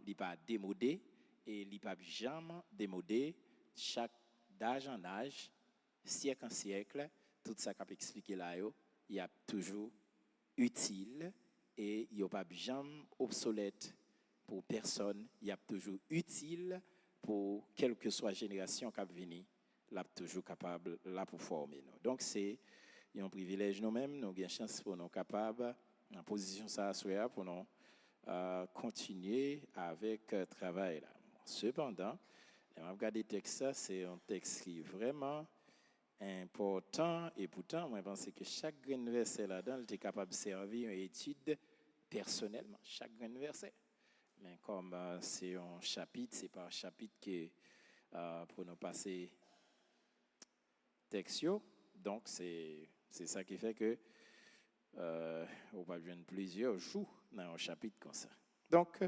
il pas démodé et il pas jamais démodé chaque d'âge en âge, siècle en siècle, tout ça qu'a expliqué là il y a toujours utile et il n'y a pas jamais obsolète pour personne, il y a toujours utile pour quelle que soit la génération qui venir, là toujours capable là pour former nous. Donc c'est un privilège nous-mêmes, nous avons une chance pour nous capables en position ça pour nous continuer avec le travail là. Cependant, on va regarder le texte, c'est un texte qui est vraiment important et pourtant, moi je pense que chaque verset là-dedans, est capable de servir une étude personnellement, chaque verset. Mais comme c'est un chapitre, c'est pas un chapitre que pour nous passer textio, donc c'est ça qui fait que on va jouer plusieurs jours dans un chapitre comme ça. Donc,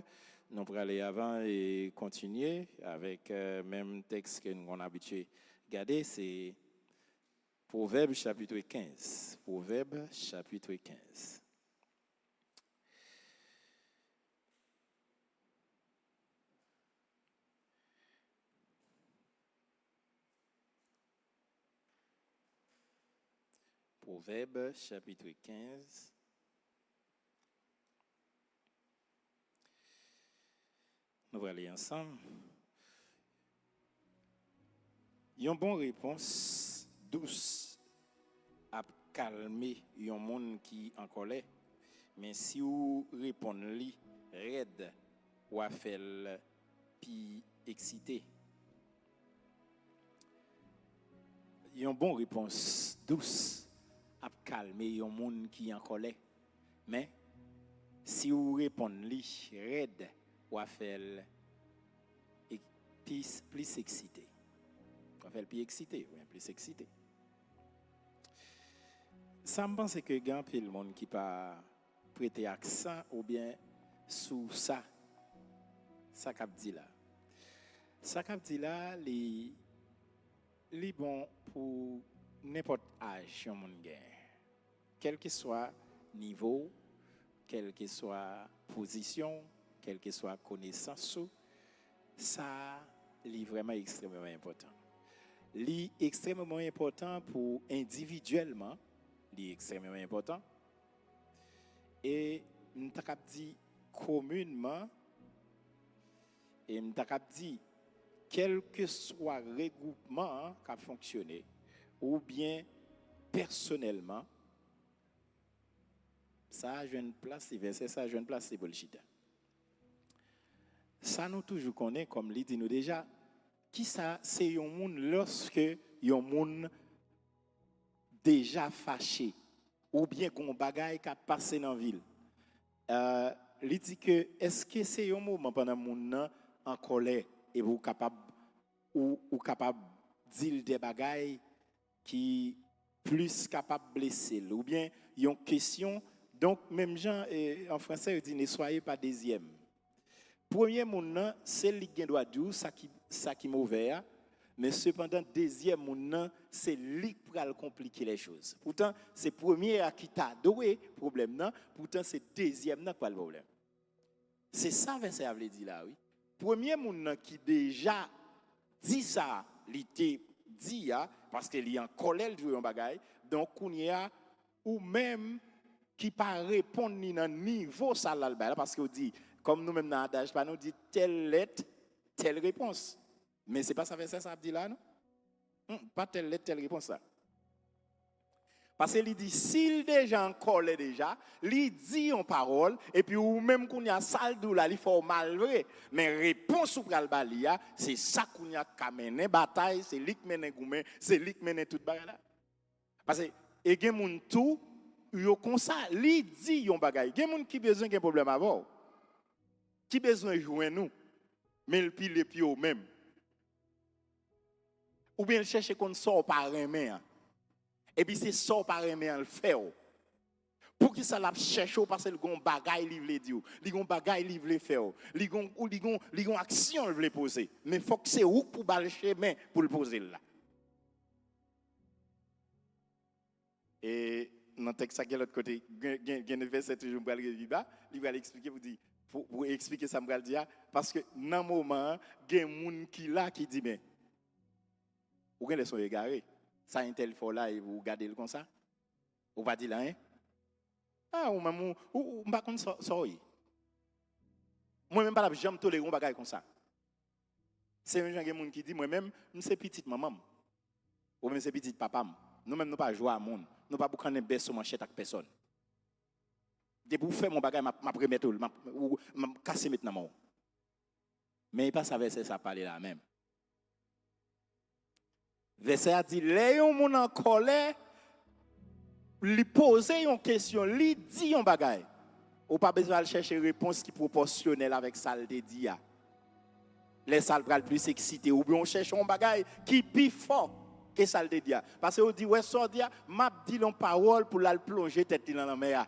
nous pourrons aller avant et continuer avec le même texte que nous avons habitué à regarder, c'est Proverbe chapitre 15. Proverbe chapitre 15. Proverbe chapitre 15. Nous allons aller ensemble. Une bonne réponse douce à calmer un monde qui en colère. Mais si vous répondez raide ou à faire puis excité. Une bonne réponse douce à calmer un monde qui en colère. Mais si vous répondez raide ou à faire plus excité. On va faire plus excité, oui, plus excité. Ça me pense que il y a un monde qui pas prêter accent ou bien sous ça qu'a dit là. Ça qu'a dit là, les bon pour n'importe âge un monde gagne. Quel que soit niveau, quelle que soit position, quelle que soit connaissance, ça est vraiment extrêmement important. Li extrêmement important pour individuellement, li extrêmement important. Et m'ta k'ap dit communément et m'ta k'ap dit quel que soit regroupement qui a fonctionné ou bien personnellement, ça a une place, verset ça a une place, c'est bullshit. Ça nous toujours connaît comme dit nous déjà qui ça c'est un monde lorsque un monde déjà fâché ou bien gon bagaille qui a passé dans la ville. Il dit que est-ce que c'est un moment pendant monde en colère et vous capable ou capable dire des bagailles qui plus capable blesser ou bien il y a une question donc même gens en français il dit ne soyez pas deuxième. Premier monde c'est lui qui doit dire ça qui mauvais mais cependant deuxième monde c'est lui qui va compliquer les choses. Pourtant c'est premier qui t'a doué problème non, pourtant c'est deuxième qui pas le problème. C'est ça verset a dit là oui. Premier monde qui déjà dit ça, il était dit parce qu'il y a en colère de un bagaille donc on y a ou même qui pas répondre ni dans niveau ça là parce que dit comme nous même dans adage pas nous dit telle lettre telle réponse mais c'est pas ça verset ça dit là non pas telle lettre telle réponse ça parce qu'il dit s'il déjà en colère déjà il dit en parole et puis ou même qu'on y a salle d'où là il faut mal vrai mais réponse ou pral balia c'est ça qu'on y a mené bataille c'est lui qui mène goumé c'est lui qui mène toute bagarre là parce que et gen moun tout yo comme ça li dit yon bagay gen moun qui besoin gen problème avant qui besoin joindre nous mais le pile puis au même ou bien chercher qu'on sort par aimer et puis c'est sort par aimer le fait pour qui ça l'a chercher parce que le gon bagay li vle di ou li gon bagay li vle faire li gon action li vle poser mais faut que c'est ou pour bal chemin pour le poser là et dans le texte, de l'autre côté, il y a un verset toujours pour il va expliquer, vous dit, pour expliquer ça, je vais dire, parce que dans le moment, il y a des gens qui là qui dit, mais, vous avez les égarés. Ça, un tel fois là, et vous regardez le comme ça. Vous pas dire là, hein? Ah, ou même, ou pas comme ça, moi-même, pas jamais toléré un bagage comme ça. C'est un gens qui dit, moi-même, je suis petite maman. Ou même c'est petite papa. Nous-mêmes, nous pas jouer à monde. Nous pas beaucoup de baisse sur manchette avec personne. Dès pour faire mon bagage, m'a remettre ou m'a casser maintenant. Mais il passe avec ça parler là même. Verset a dit, les gens en colère, lui poser une question, lui dit un bagage. Ou pas besoin de chercher une réponse qui est proportionnelle avec ça le dit. Les salles pral plus excité ou bien on cherche un bagage qui est plus fort que ça le dit. Parce que on dit ouais ça dit m'a dit une parole pour la plonger tête dans la mer.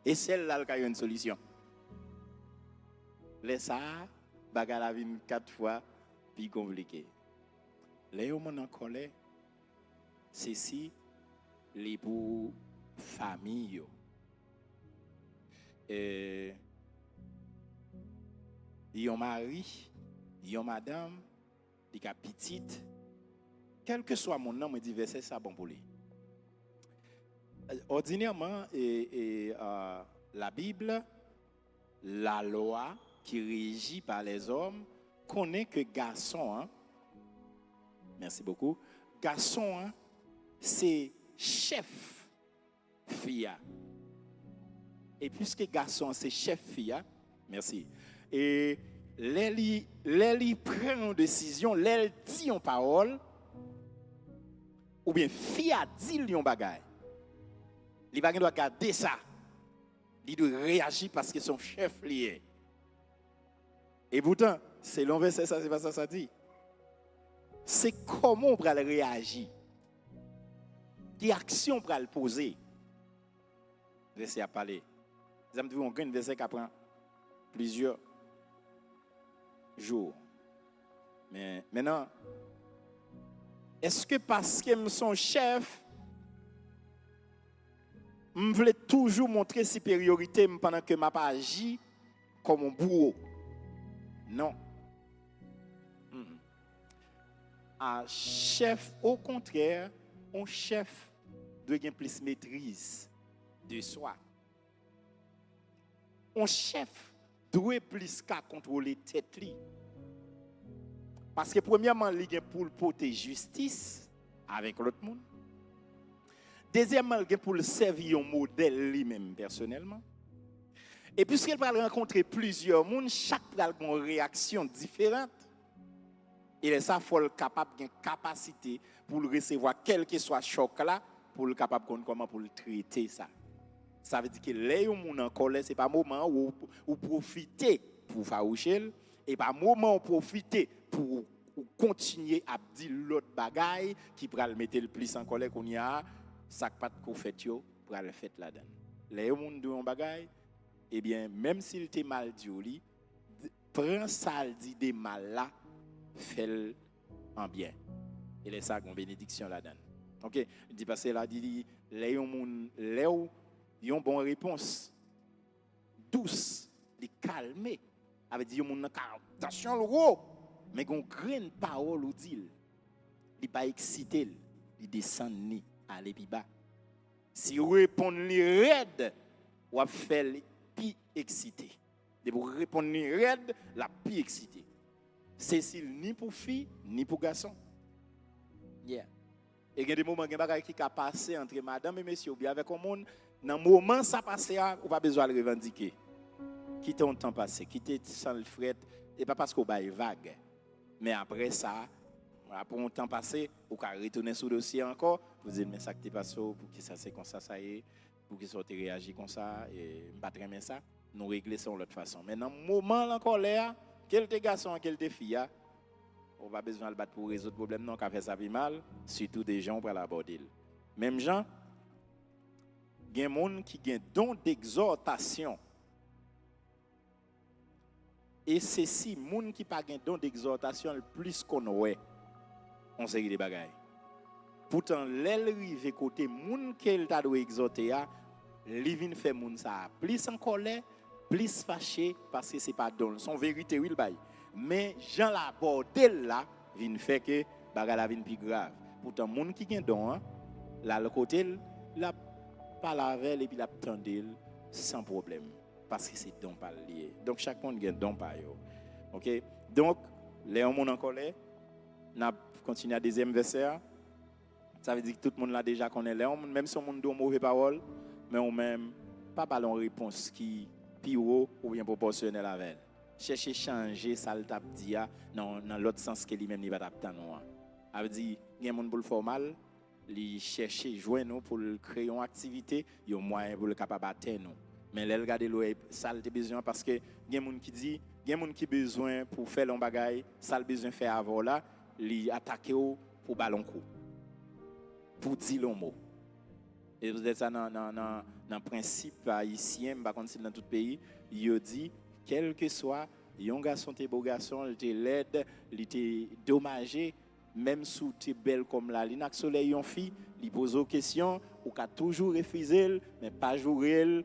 Et celle-là qui a une solution. Les ça bagage la vie 4 fois plus compliqué. Les hommes en colère c'est si les pour famille yon mari, yon madame, des petite, quel que soit mon nom, me dit verset ça bon pour lui. Ordinairement, la Bible, la loi qui régit par les hommes, connaît que garçon, hein, merci beaucoup, garçon, hein, c'est chef fille. Et puisque garçon, c'est chef fille, merci. Et les prend une décision, les dit une parole, ou bien fille a dit une bagaille. Les bagailles doivent garder ça. Il doit réagir parce que son chef lié. Et pourtant, c'est l'envers, c'est ça, c'est pas ça, ça dit. C'est comment on va réagir. Quelle action on va le poser. Verset à parler. Vous avez vu un verset qui prend plusieurs jours. Mais maintenant, est-ce que parce que son chef, je voulais toujours montrer supériorité pendant que je n'ai pas agi comme un bourreau? Non. Un chef, au contraire, un chef doit avoir plus de maîtrise de soi. Un chef doit plus qu'à contrôler tête li. Parce que premièrement, il a pour porter justice avec l'autre monde. Deuxièmement, il a pour servir un modèle lui-même personnellement. Et puisqu'il va rencontrer plusieurs monde, chaque va avoir une réaction différente. Il est ça, il faut être capable d'une capacité pour le recevoir quel que soit choc là, pour le capable de comment pour le traiter ça. Ça veut dire que les gens en colère, ce n'est pas un moment où vous profitez pour faroucher, et pas un moment où vous profitez pour continuer à dire l'autre bagaille qui pourra le mettre le plus en colère qu'on y a, ça pas de fait pour le faire là-dedans. Les gens qui ont bagaille, eh bien, même s'il était mal dit, prends ça, le dit des mal là, fais-le en bien. Et c'est ça qu'on bénédiction là-dedans. Ok, il dit parce que là, dit les gens qui ont une bonne réponse, douce, de calmer, avec dit attention le gros, mais qu'on graine parole ou dit, il pas excité, il descend ni aller plus bas. Si vous répondez raide, vous faites plus excité. De vous répondre raide, la plus excité. C'est ni pour fille ni pour garçon. Yeah. Et il y a des moments qui ont passé entre madame et monsieur ou bien avec un monde, dans le moment ça passe, vous pas besoin de le revendiquer. Quittez un temps passé, quittez sans le fret, et pas parce qu'on va vague. Mais après ça, après un temps passé, vous pouvez retourner sur le dossier encore, vous dites mais ça qui passe pour que ça c'est comme ça y est, pour que ça réagit comme ça et pas très bien ça, nous régler ça de l'autre façon. Mais dans le moment encore là, quel te garçon, quel te fille, on va besoin de le battre pour résoudre le problème non, qu'à faire ça mal, surtout des gens pour l'aborder. Même gens, il y a des gens qui ont un don d'exhortation. Et c'est si les gens qui n'ont pas un don d'exhortation, le plus qu'on a, on sait des bagailles. Pourtant, l'élève côté les gens qui ont exhorté, ils viennent faire les gens plus en colère, plus fâché parce que c'est pas don. Son vérité, oui, le bail. Mais Jean la bordel là, vient fait que bagarre la vient plus grave. Pourtant, monde qui gagne don, hein, là, le côté, la parle avec et puis la tendel sans problème. Parce que c'est don pas lié. Donc, chaque monde gagne don par yo. OK? Donc, les gens en colère, n'a continué à deuxième verset. Ça veut dire que tout le monde l'a déjà connaît les hommes, même si on monde donne mauvaise parole, mais on même pas ballon réponse qui plus haut ou bien proportionnel avec elle. Chercher changer ça le t'a dit dans l'autre sens que lui-même il va t'attendre nous. Ça veut dire il y a monde pour le formal, il chercher joindre nous pour créer une activité, il y a moyen pour le capable atteindre nous. Mais là regarder l'oreille ça le besoin parce que il y a monde qui dit il y a monde qui besoin pour faire un bagage, ça le besoin faire avant là, li attaquer pour ballon coup. Pour dire le mot. Et vous êtes ça dans le principe haïtien, par contre, c'est dans tout pays, il dit, quel que soit, un garçon, t'es beau garçon, il t'est laid, il t'est dommagé, même si t'es belle comme la lune, soleil, une fille, il pose aux questions, ou qu'a toujours refusé, mais pas jouer,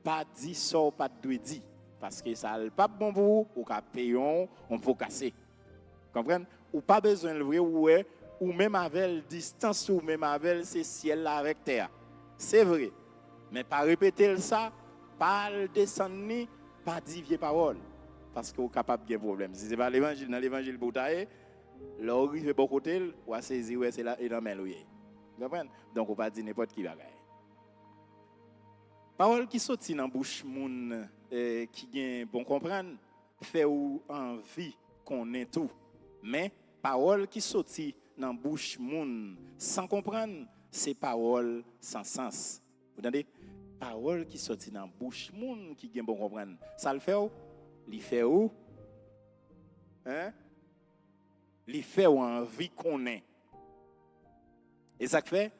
pas dit ça, pas de dit. Parce que ça n'est pas bon pour vous, ou qu'a payé, on peut casser. Comprenez? Ou pas besoin de vrai, ou même avec distance, ou même avec ce ciel là avec terre. C'est vrai. Mais pas répéter ça, pas le descendre, pas dire vieille parole. Parce que vous êtes capable de problème. Si ce n'est pas l'évangile, dans l'évangile, vous avez l'arrive de bon côté, ou à saisir, c'est là, et dans le vous comprenez? Donc, vous ne pouvez pas dire n'importe qui bagaille. Parole qui sortit dans la bouche moun qui gagne bon comprendre, fait ou envie qu'on ait tout. Mais parole qui sortit dans la bouche moun sans comprendre, c'est parole sans sens. Vous entendez? Parole qui sortit dans la bouche moun qui gagne bon comprendre. Ça le fait où? Il fait où? Hein? Il fait ou envie qu'on ait. Et ça fait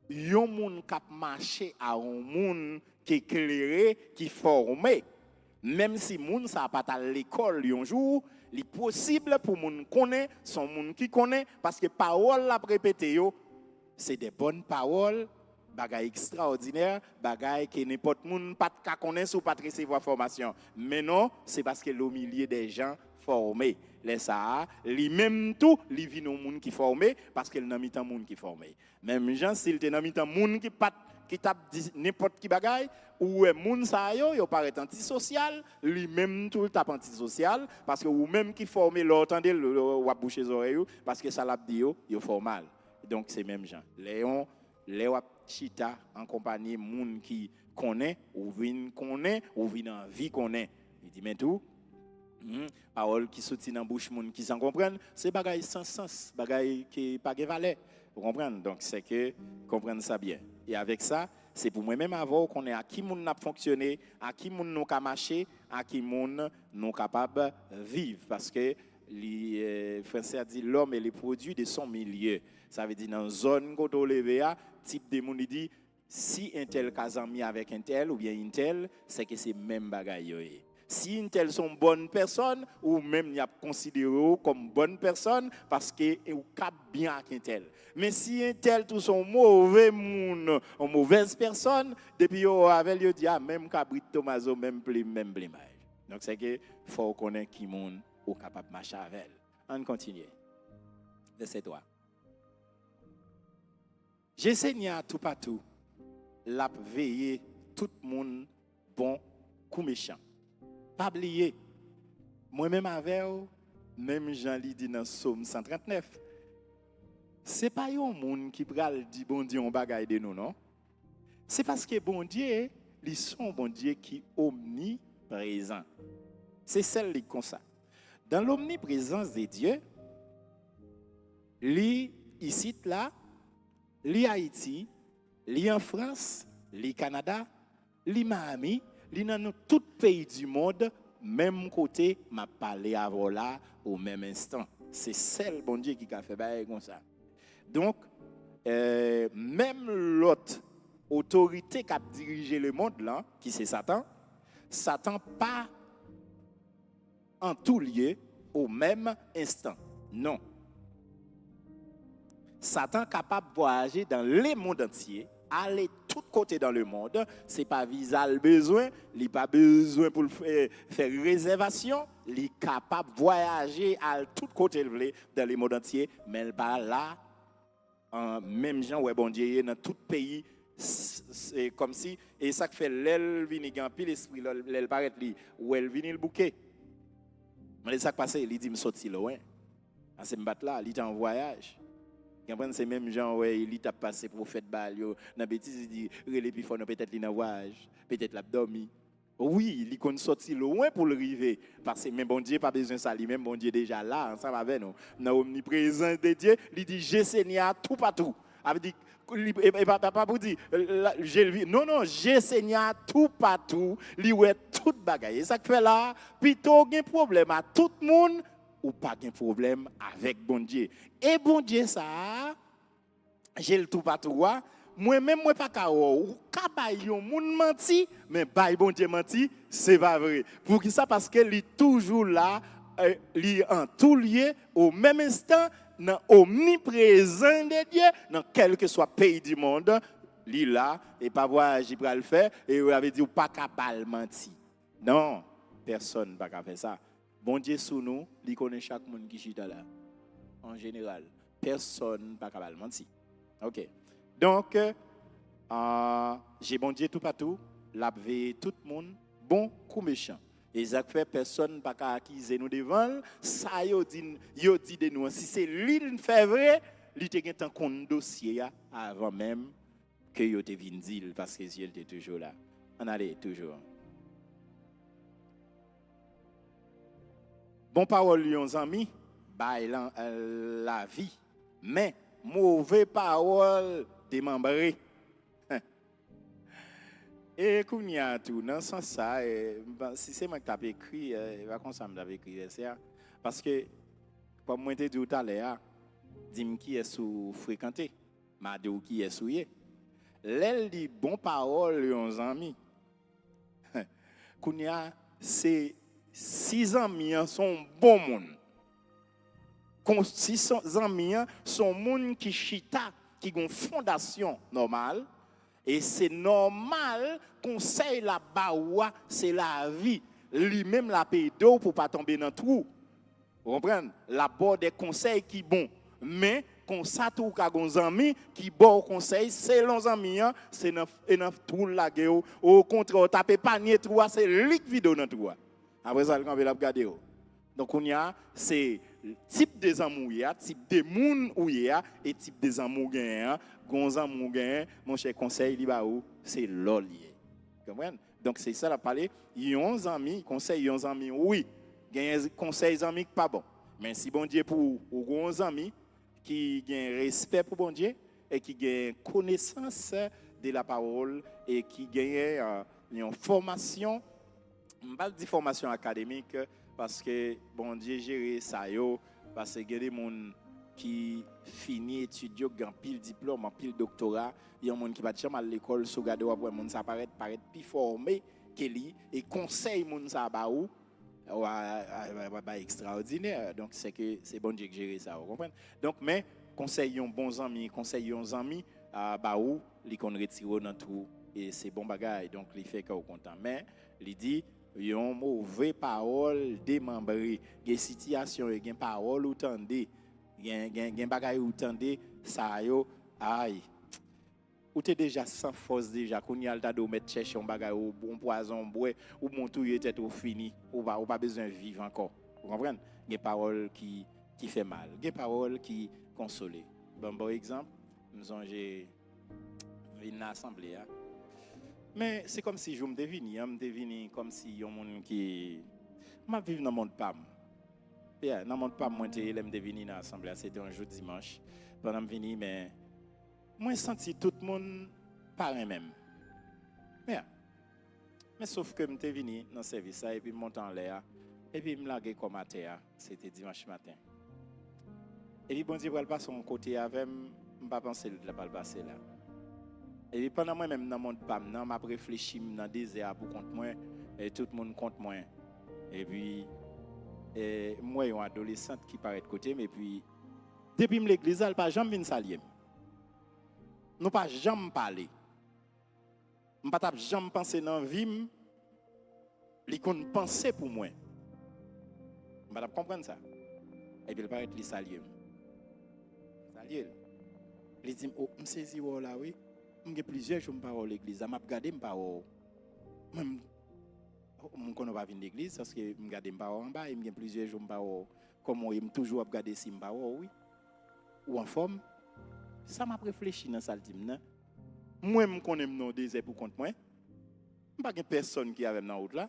yon moun k'ap marché à un moun qui éclairé, qui formé. Même si moun ça pas à l'école un jour, il est possible pour moun connaît, son moun qui connaît parce que parole la répété yo, c'est des bonnes paroles, bagay extraordinaire, bagay que n'importe moun pas ka connaître ou pas recevoir formation. Mais non, c'est parce que au milieu des gens formés. Les ça, li même tout, li vient au monde qui formé parce qu'il n'a mis tant monde qui formé. Même gens s'il te n'a mis tant monde qui tape n'importe qui bagaille ou monde ça yo paraît antisocial, li même tout tape antisocial parce que ou même qui formé l'entendez ou boucher les oreilles parce que ça l'a dit yo formal. Donc c'est même gens. Léon chita en compagnie monde qui connaît ou vinn connaît ou vinn en vie connaît. Il dit mais tout parole qui sortit dans bouche moun qui s'en comprennent, c'est bagaille sans sens, bagaille qui pas de valeur. Vous comprenez? Donc c'est que comprendre ça bien. Et avec ça, c'est pour moi-même avoir qu'on est à qui moun n'a fonctionné, à qui moun nous ca marcher, à qui moun nous capable vivre parce que les français a dit l'homme est le produit de son milieu. Ça veut dire dans zone côté levé type de moun dit si un tel casami avec un tel ou bien un tel, c'est que c'est même bagaille. Si une telle sont bonne personne ou même y a considéré comme bonne personne parce que ou cap bien avec un tel. Mais si un tel tous sont mauvais moun, une mauvaise personne depuis yo avec yo dit même cabrit Tomaso même blimage. Donc c'est que faut connaître qui moun ou capable marcher avec. On continue. Verset 3. J'enseigne à tout partout l'a veiller tout monde bon coup méchant. Pas oublier, moi-même avec vous, même Jean dit dans Psaume 139, c'est pas un monde qui pral dit bon Dieu on bagaille de nous non. C'est parce que bon Dieu, ils sont bon Dieu qui omniprésent. C'est celle qui comme ça. Dans l'omniprésence de Dieu, li ici là, li Haïti, li en France, li Canada, li Miami, li dans tout pays du monde, même côté, m'a parlé avant là au même instant. C'est celle bon Dieu qui a fait bail comme ça. Donc même l'autre autorité qui a dirigé le monde là, qui c'est Satan, Satan pas en tout lieu au même instant. Non. Satan capable de voyager dans le monde entier, aller tout côté dans le monde. C'est pas visa le besoin, il pas besoin pour faire réservation, il est capable de voyager à tout côté dans le monde entier, mais il pas là en même gens ouais bon Dieu dans tout pays. C'est comme si et ça fait l'aile vini grand pile esprit l'aile paraît li ou elle vini le bouquet mais ça passé il dit me sorti loin c'est me battre là il était en voyage comprendre c'est même gens ouais il t'a passé prophète bal yo dans bêtise il dit relé puis faut peut-être il en voyage peut-être l'a dormi oui il kon sorti loin pour le river parce que même bon Dieu pas besoin ça lui même bon Dieu déjà là ensemble avec nous dans omniprésence de Dieu il dit je Seigneur tout partout avait dit pas pour dire non j'ai Seigneur tout partout lui ouais tout bagaille ça fait là plutôt un problème à tout le monde ou pas de problème avec bon Dieu et bon Dieu ça j'ai le tout partout moi-même moi pas ka ou ka bay yon moun menti mais bay bon Dieu menti c'est pas vrai pour qui ça parce que il toujours là il en tout lieu au même instant dans omniprésent de Dieu dans quel que soit pays du monde il là et pas voyager pour le faire et il avait dit ou pas ka bal menti non personne pas ka faire ça bon Dieu sous nous il connaît chaque monde qui chita là en général personne pas ka bal menti OK donc j'ai bon Dieu tout partout laver tout le monde bon ou méchant et ça fait personne pas qu'à accuser nous devant ça yo dit de nous si c'est lui fait vrai il te gen compte dossier avant même que yo te vinn dire parce que Dieu était toujours là on allait toujours bon parole yon amis bail la vie mais mauvais parole démembré et kounya tout dans ce sens ça si c'est moi qui t'a écrit va comme ça me l'avait écrit parce que comme moi t'ai dit tout à l'heure dis-moi qui est sous fréquenté m'a dit qui est souillé l'elle dit bon parole yon amis kounya c'est 6 amis sont bon monde 6 amis sont monde qui chita qui ont fondation normale et c'est normal conseil la baoua c'est la vie lui-même la paye d'eau pour pas tomber dans trou vous comprenez la bord des conseils qui bon mais comme ça tout ka gon amis qui bon conseil c'est lons amis c'est dans trou la gueule au contraire taper panier trou c'est lik vidéo dans trou après ça quand la regarder donc on y a c'est type des amours type de moun ou et type des amours gain gon amour gain mon cher conseil li ba ou c'est l'olier comprenez donc c'est ça la parler yon amis conseil yon amis oui gain conseil amis pas bon mais si bon Dieu pour ou gon amis qui gain respect pour bon Dieu et qui gain connaissance de la parole et qui gain une formation pas de formation académique parce que bon Dieu gérer ça yo parce que il y a des gens qui finit étudier grand pile diplôme en pile doctorat il y a des gens qui va jamais à l'école sous garder après monde ça paraît plus formé que lui et conseil monde ça ba ou extraordinaire donc c'est que c'est bon Dieu qui gérer ça vous comprenez donc mais conseil yon bons amis conseil yon amis ba ou li kon retire dans tout et c'est bon bagaille donc il fait que au content mais il dit yon mauvais parole démembré gen situation gen parole ou tendez gen bagaille ou tendez ça yo aïe ou t'es déjà sans force déjà qu'on y a le tas de mettre chercher un bagaille ou bon poison bois ou mon tout est tout fini ou pas besoin vivre encore vous comprenez gen parole qui fait mal gen parole qui console bon exemple nous avons une assemblée mais c'est comme si je me devine comme si un monde qui m'a vivre dans monde pam. Yeah, dans monde pam moi je me devine dans l'assemblée, c'était un jour dimanche. Pendant me venir mais moi senti tout le monde pareil même. Yeah. Mais sauf que me venu dans service et puis monter en l'air et puis me laguer comme à terre, c'était dimanche matin. Et puis bon Dieu va passer son côté avec me pas penser de la passer là. Et puis pendant moi même dans mon pam nan m'a réfléchi dans désert pour contre moi et tout le monde contre moi et puis moi un adolescente qui paraît de côté mais puis depuis l'église elle pas jamais venir saluer nous pas jamais parler Je ne peux pas jamais penser dans la vie, il qu'on penser pour moi. Je ne peux pas comprendre ça. Et puis il paraît qu'il salue. Salue. Il dit, oh, je saisis là, oui. J'ai plusieurs jours à l'église. Je vais regarder ma parole. Je ne connais pas venir l'église parce que je regarde ma parole en bas. J'ai plusieurs jours à comment je toujours regarder si ma parole, oui. Ou en forme. Ça m'a réfléchi dans ça. Moi, je connais mon désert pour compte moi. Je n'ai pas personne qui avait dans là.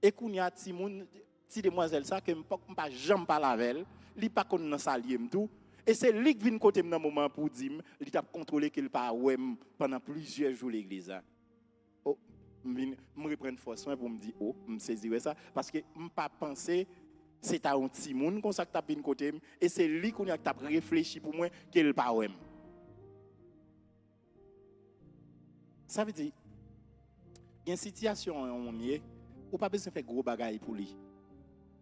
Et quand il y a des demoiselles ça que je ne peux pas jamais parler avec elle, il n'est pas qu'on a salié tout. Et c'est lui qui vient côté dans moment pour dire, il a contrôlé qu'il pas pendant plusieurs jours l'église. Oh, me reprendre force pour me dire oh, me saisir ça parce que me pas penser c'est à un petit monde comme ça que t'a bien côté et c'est lui qui a réfléchi pour moi qu'il pas ouais. Ça veut dire il y a une situation on y est, ou pas besoin de faire gros bagaille pour lui.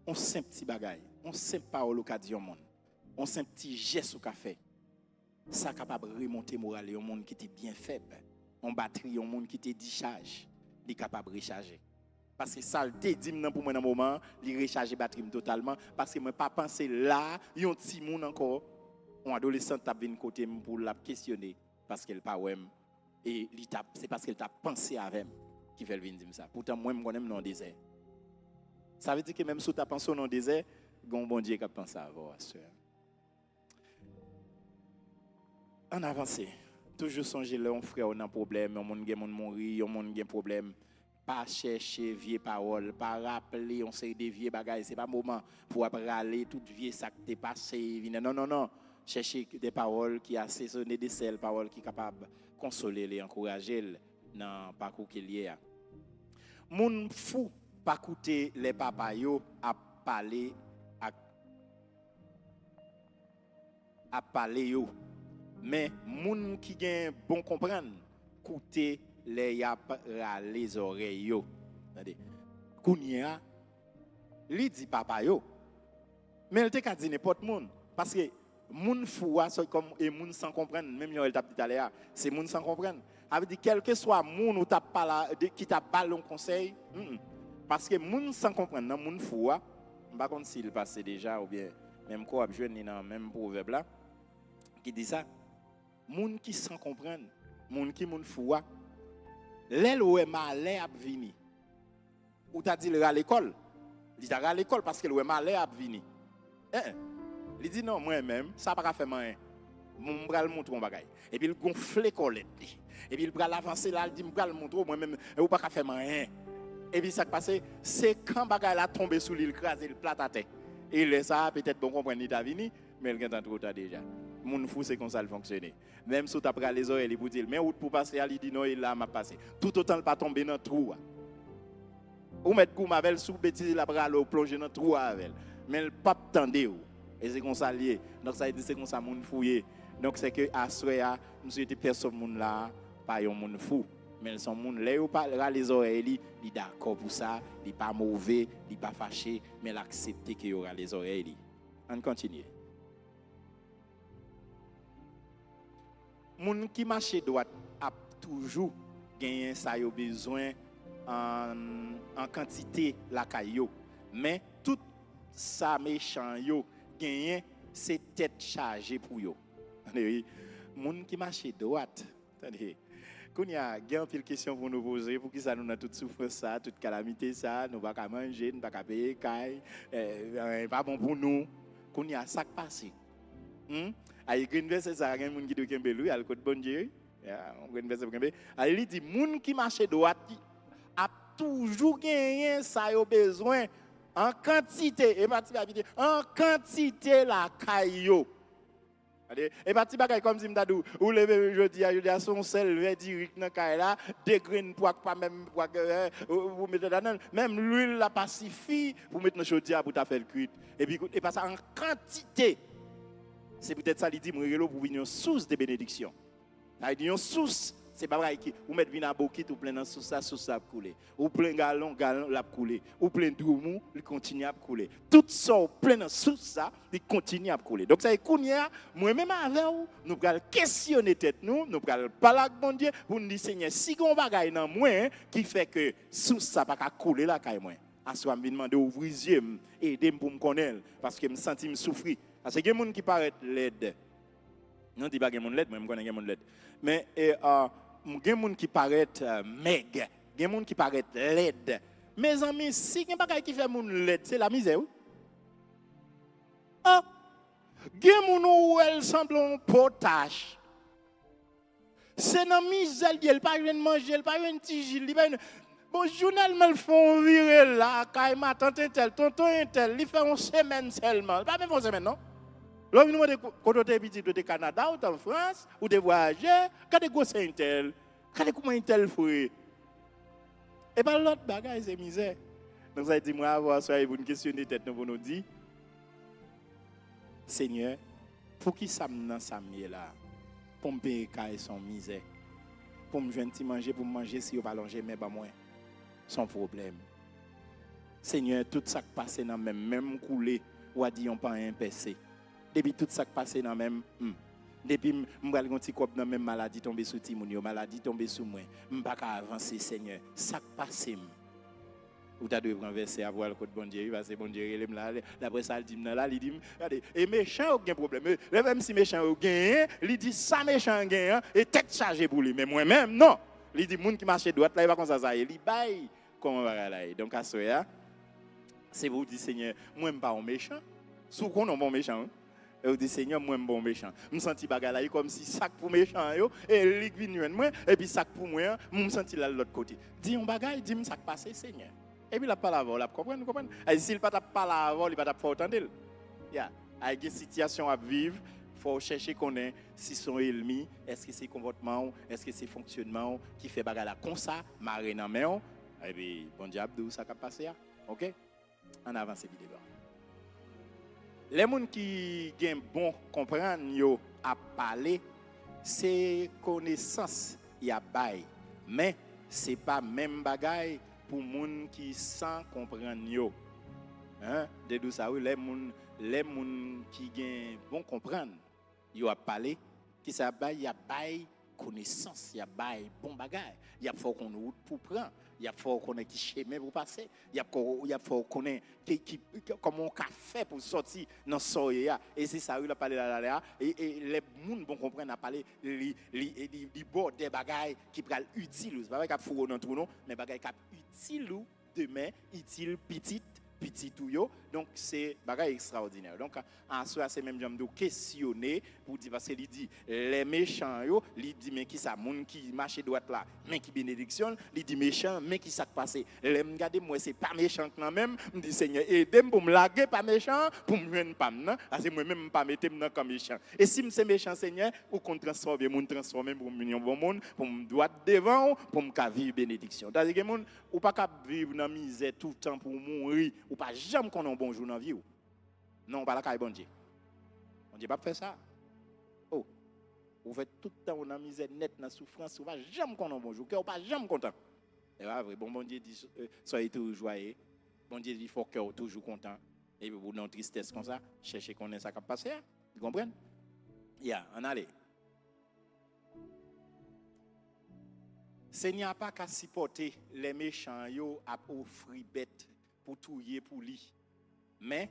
On simple petit bagaille, on simple parole au cas du monde. On simple petit geste au café. Ça capable de remonter moral et un monde qui était bien faible. On batterie un monde qui était décharge, il est capable de recharger. Parce que ça le dit pour moi dans un moment, il recharge batterie totalement parce que moi pas penser là, il y a un petit monde encore, un adolescent t'a venu côté pour la questionner parce qu'elle pas ouais et c'est parce qu'elle t'a pensé avec qui fait venir dire ça. Pourtant moi je connais dans le désert. Ça veut dire que même si tu as pensé dans le désert, il y a un bon Dieu qui a pensé à vous. En avance, toujours songer là, on frère on a un problème, on monde qui mourir, on monde qui a un problème. Pas chercher vieilles paroles, pas rappeler on sait des vieilles bagages, c'est pas moment pour râler toute vieille ça qui t'est passé, non. Chercher des paroles qui assaisonnent des sels, paroles qui capable de consoler les encourager dans parcours qu'il y a. Moun fou pas écouter les papas yo à parler yo. Mais moun qui gen bon comprendre écouter les les oreilles yo. Attendez. Kounya li dit papa yo. Mais elle te ka dit n'importe monde parce que moun fou c'est comme et moun sans comprendre même yo elle t'a dit aller c'est moun sans comprendre. Avait dit quel que soit moun ou t'a pas qui t'a pas un conseil parce que moun sans comprendre nan moun fou pas contre s'il passé déjà ou bien même quoi jeune dans même proverbe là qui dit ça moun qui sans comprendre moun qui moun fou l'aile ou est malé a venir ou t'a dit à l'école il t'a à l'école parce que le malé a venir il dit non moi même ça pas faire rien mon bras le montre un bagage et puis il gonfle colette et puis il bras avancer là il dit bras le montre moi même ou pas faire rien et puis ça qui passe c'est quand bagage là tomber sous l'île craser le plat à terre et là ça peut-être bon comprendre il t'a venu mais il est trop tard déjà mon fou c'est comme ça le fonctionner même si tu as les oreilles pour dire mais où pour passer il dit non il là m'a passé tout autant pas tomber dans trou ou mettre goum avec sous bêtise la bras l'eau plonger dans trou avec mais le pape tendé et c'est comme ça lié donc ça dit c'est comme ça mon fouillé donc c'est que à soya nous était personne monde là pas un monde fou mais son monde là ou pas les oreilles il d'accord pour ça il pas mauvais il pas fâché mais l'accepter qu'il y aura les oreilles on continue. Moun qui marche droit a toujours gagné ça yo besoin en quantité la caillou mais tout ça méchant yo gagné c'est tête chargée pour yo. Moun qui marche droite attendez quand il y a une pile question pour nous poser pour qui ça nous a toute souffrance ça toute calamité ça nous pas manger nous pas payer caille pas bon pour nous quand il y a ça qui passe ay green verset ça gen moun qui do kembe lui al côté bon Dieu green verset kembe il dit moun qui marche droit a toujours gagné ça yo besoin en quantité et parti en quantité la caillou et parti bagay comme si m'ta dou ou lever jeudi a son sel vert direct dans caille là des graines poids pas même poids vous mettez dedans même l'huile la pacifie vous mettez dans chaudière pour ta faire cuite et puis et pas ça en quantité. C'est peut-être ça qu'il dit, pour venir une source de bénédiction. Il dit une source C'est pas vrai qui ou mettre vin à bokit ou plein dans sous ça couler. Ou plein galon l'a couler. Ou plein droumou, il continue à couler. Tout ça plein dans sous ça, il continue à couler. Donc ça est kounya, moi même avec vous, nous allons questionner tête nous allons parler avec bon Dieu pour nous dire Seigneur, si gon bagaille dans moi qui fait que sous ça pas couler là kay moi. Aswa me demander ouvrir les yeux, aider pour me connaître parce que me senti me souffrir. Parce que il y a des gens qui paraissent laides. Non, dis pas que mon l'aide, moi je connais mon l'aide. Mais il y a des gens qui paraissent meg, il y a des gens qui paraissent laid. Mes amis, si il y a des gens qui font mon l'aide, c'est la misère. Ah, il y a des gens où elles semblent un potage. C'est la misère, il pas de manger, il pas de tige, il pas bon journal me font virer là, quand ma tante tel, tonton tel, il fait une semaine seulement. Pas même une semaine non. Là, nous demandons quand tu es petit, tu es au Canada ou en France, ou tu voyager, quand tu es tel, quand tu es tel fruit. Et bien l'autre bagage, c'est misère. Donc ça dit, moi, avoir ça, vous nous questionner tête, nous nous dire, Seigneur, pour qui ça me dans sa là, pour me payer son misère, pour me joindre manger, pour manger si on va manger, mais pas moins, sans problème. Seigneur, tout ça qui passe dans même coulé, ou a dit on pas un PC. Depuis tout ça qui passe dans même depuis m'gal un petit cop dans même maladie tomber sous Timounio, maladie tomber sous moi, m'pas ka avancer Seigneur. Ça qui passe ou t'as dû renverser à voir le côté bon Dieu parce que bon Dieu il est là d'après ça il dit là il dit regardez et méchant aucun problème même si méchant au gain il dit ça méchant gain et tête chargée pour lui mais moi même non il dit monde qui marche droite là il va comme ça il bail comment va là donc à soya c'est vous dit Seigneur moi même pas un méchant sous qu'on un bon méchant et vous dit Seigneur moi même bon méchant me senti bagarre comme si sac pour méchant yo et li vinn moi et puis sac pour moi me senti là de l'autre côté dis on bagaille dis me ça passé Seigneur. Et puis la parole, la comprendre, comprendre. Et s'il pas ta parole, il pas ta faut entendre. Yeah, avec des situations à vivre, faut chercher connaître si son ennemi, est-ce que c'est comportement, est-ce que c'est fonctionnement qui fait bagarre comme ça, marrer dans main. Et puis bon diable ça va passer. OK? En avance vidéo. Les gens qui gagnent bon comprendre yo à parler, c'est connaissance y a bail, mais c'est pas même bagaille pour les gens qui sans comprendre yo. Hein? De tout ça, oui, les gens qui gagnent bon comprendre, yo a parlé, qui ça bail, y a bail connaissance, y a bail bon bagage, y a faut qu'on route pour prendre, y a faut qu'on ait qui chemin pour passer, y a faut qu'on ait comment on fait pour sortir dans soya et c'est ça il a parlé là et les gens bon comprendre a parlé li bord des bagages qui pral utile, c'est pas vrai qu'a fourreau dans tout non, mais bagages qui utile demain, utile petit tout yo, donc c'est bagage extraordinaire. Donc en soi c'est même j'aime de questionner pour dire parce que il dit les méchants yo, il dit mais qui ça monde qui marche droite là, mais qui bénédiction, il dit méchant mais qui ça passé. Les me regarder moi c'est pas méchant quand même, me dit Seigneur aide-moi pour me larguer pas méchant, pour me joindre pas non, parce que moi même pas mettre moi comme méchant. Et si c'est méchant Seigneur, ou qu'on transformer mon transformer pour me bon monde, pour me droit devant, pour me vivre bénédiction. C'est-à-dire que monde ou pas capable vivre dans misère tout le temps pour mourir. Ou pas jamais qu'on a un bon jour dans la vie. Non, pas la caille bon Dieu. On dit pas faire ça. Oh, vous faites tout le temps dans la misère nette, dans la souffrance, ou pas jamais qu'on a un bon jour, ou pas jamais content. Et là, bon Dieu dit, soyez toujours joyeux. Bon Dieu dit, il faut que vous toujours content. Et vous dans tristesse comme ça, cherchez qu'on ait ça qui passe. Vous comprenez? On allez. Seigneur n'a pas qu'à supporter les méchants yo à offrir bête pour touiller pour lui. Mais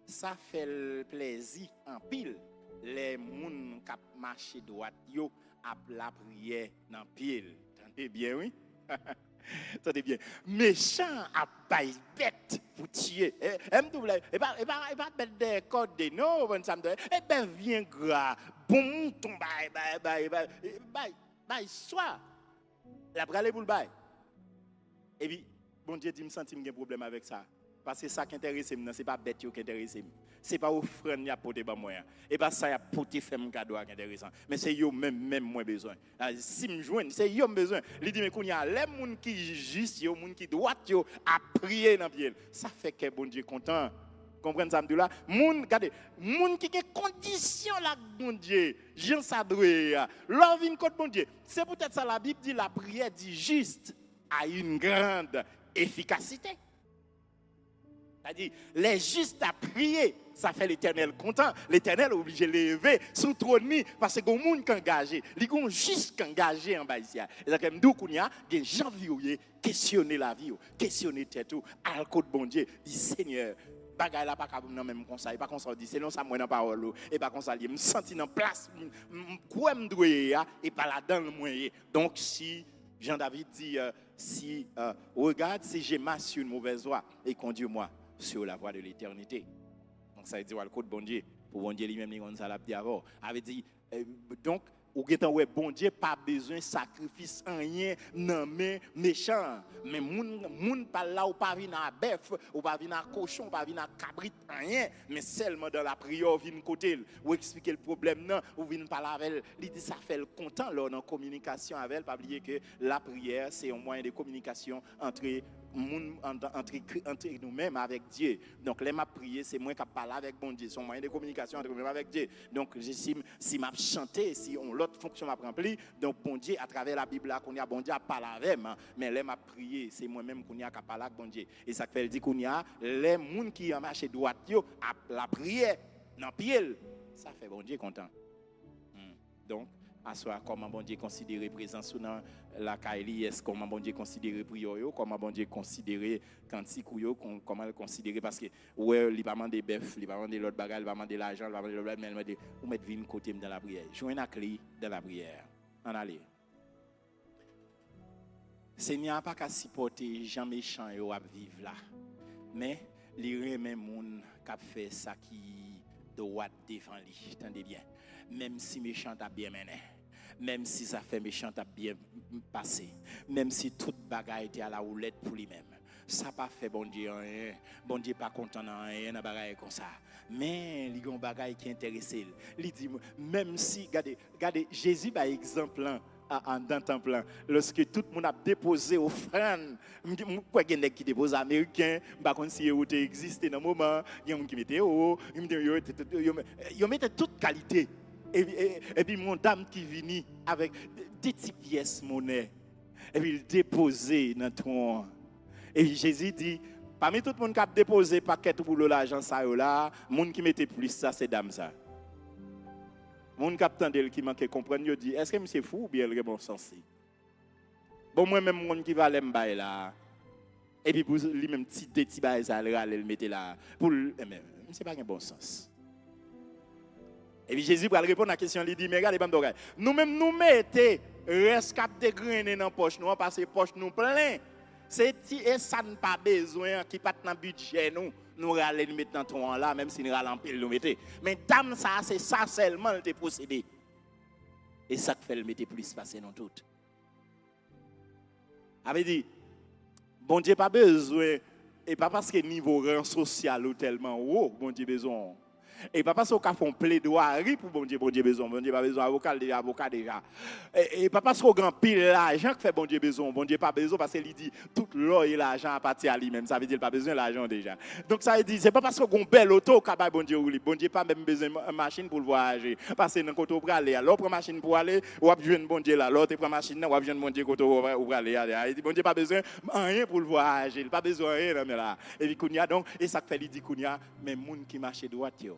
ça fait le plaisir en pile les moun qui marché droite yo à la prière dans pile. Entendez bien oui? Entendez bien. Méchant à bail bête pour tuer. Et pas bête des codes non, bon ça me dit. Et ben viens gras, bon ton bail soit la bralé pour le bail. Et puis bon Dieu dit me senti un problème avec ça parce que ça qui intéresse moi c'est pas bête qui intéresse moi. C'est pas offrande y a porter ba moi. Et pas ça y a porter faire un cadeau qui intéressant. Mais c'est yo même moi besoin. Si me joindre, c'est yo besoin. Il dit mais qu'on y a les monde qui juste yo monde qui droit yo à prier dans pied. Ça fait que bon Dieu content. comprenez ça là? Moun, regardez, moun qui a condition là bon Dieu, Jean Sadoué, l'or vient contre bon Dieu. C'est peut-être ça la Bible dit la prière dit juste a une grande efficacité. C'est-à-dire, les justes à prier, ça fait l'Éternel content. L'Éternel est obligé de lever sous trône parce que les gens qui engagé, les gens juste engagés en bas ici. Et ça comme d'où qu'on y a des gens qui questionner la vie, questionner tête tout, à côté bon Dieu, dit Seigneur, bagay la pas capable non même conseil, pas comme ça dit c'est non ça moi dans parole et pas comme ça me senti dans place quoi me doyer et pas là-dedans le moyen. Donc si Jean-David dit regarde si j'ai marché sur une mauvaise voie et conduis-moi sur la voie de l'éternité. Donc ça veut dire le côté bon Dieu pour bon Dieu lui-même il ça l'a dit avant. Avait dit donc ou getan ouais bon Dieu pas besoin sacrifice rien non mais méchant mais moun pas là ou pas vinn à bœuf ou pas vinn à cochon ou pas vinn à cabrit rien mais seulement dans la prière vinn côté ou expliquer le problème non ou vinn parler avec il dit ça fait le content là dans communication avec pas oublier que la prière c'est un moyen de communication entre nous-mêmes avec Dieu. Donc les m'a prier c'est moi qui parle avec bon Dieu, c'est un moyen de communication entre nous-mêmes avec Dieu. Donc si m'a chanter, si on l'autre fonction m'a rempli, donc bon Dieu à travers la Bible là qu'on y a bon Dieu à parler avec mais les m'a prier c'est moi-même qu'on y a qu'à parler avec bon Dieu. Et ça fait dit qu'on y a les monde qui en marché droite yo à la prière dans pied, ça fait bon Dieu content. Donc à soi comment bon Dieu considérer présence dans la Kaili, est-ce comment bon Dieu considérer prière comment bon Dieu considérer cantique comment le considérer parce que ouais il pas demander bœuf il pas demander l'autre bagarre il pas demander l'argent il pas demander l'autre mais il demander ou mettre vinn côté dans la prière joindre la clé dans la prière en aller Seigneur pas qu'à supporter gens méchants yo à vivre là mais les remet moun qui fait ça qui doit devant lui entendez bien même si méchant t'a bien mené même si ça fait méchant t'a bien passé même si toute bagaille était à la houlette pour lui-même ça pas fait bon Dieu rien bon Dieu pas content dans rien dans bagaille comme ça mais il y a un bagaille qui intéresse il dit même si regardez Jésus par exemple dans temple lorsque tout le monde a déposé offrande quoi gen qui dépose américain pas comme si yo existait dans moment il y a un qui mettait yo mettait toute qualité et puis mon dame qui vini avec des petites pièces monnaie et puis il déposait dans ton et Jésus dit parmi tout le monde qui a déposé paquet pour l'argent ça là monde qui mettait plus ça c'est dame ça mon capitaine d'elle qui manque comprendre yo dit est-ce que monsieur fou ou bien il est bon sens bon moi même monde qui va l'embailler là et puis pour lui même petit bail ça le mettait là pour c'est pas un bon sens. Et puis Jésus va répondre à la question, il dit, mais regardez, nous-mêmes, nous mettons reste cap de graines dans la poche, nous, parce que la poche nous plein. C'est et ça n'a pas besoin, qui pas dans le budget, nous allons mettre dans ton là, même si nous allons pile nous mettre. Mais dame, ça, c'est ça seulement le procédé. Et ça fait le mettre plus passer dans tout. Avait dit, bon Dieu pas besoin, et pas parce que niveau rang social ou tellement haut, bon Dieu besoin. Et pas parce qu'on a fait un plaidoirie pour bon Dieu besoin pas besoin avocat déjà. Et pas parce qu'on a pile l'argent que fait bon Dieu pas besoin parce qu'il dit tout l'or et l'argent appartient à lui-même. Ça veut dire pas besoin de l'argent déjà. Donc ça veut dire c'est pas parce qu'on a une belle auto qu'on a bon Dieu pas même besoin de machine pour voyager. Parce que dans côté pour aller, l'autre prend machine pour aller, ou a besoin bon Dieu là, l'autre prend machine ou a besoin bon Dieu côté pour aller. Il dit bon Dieu pas besoin rien pour voyager, il pas besoin rien là. Et puis kounya donc et ça fait il dit kounya mais moun qui marche droite yo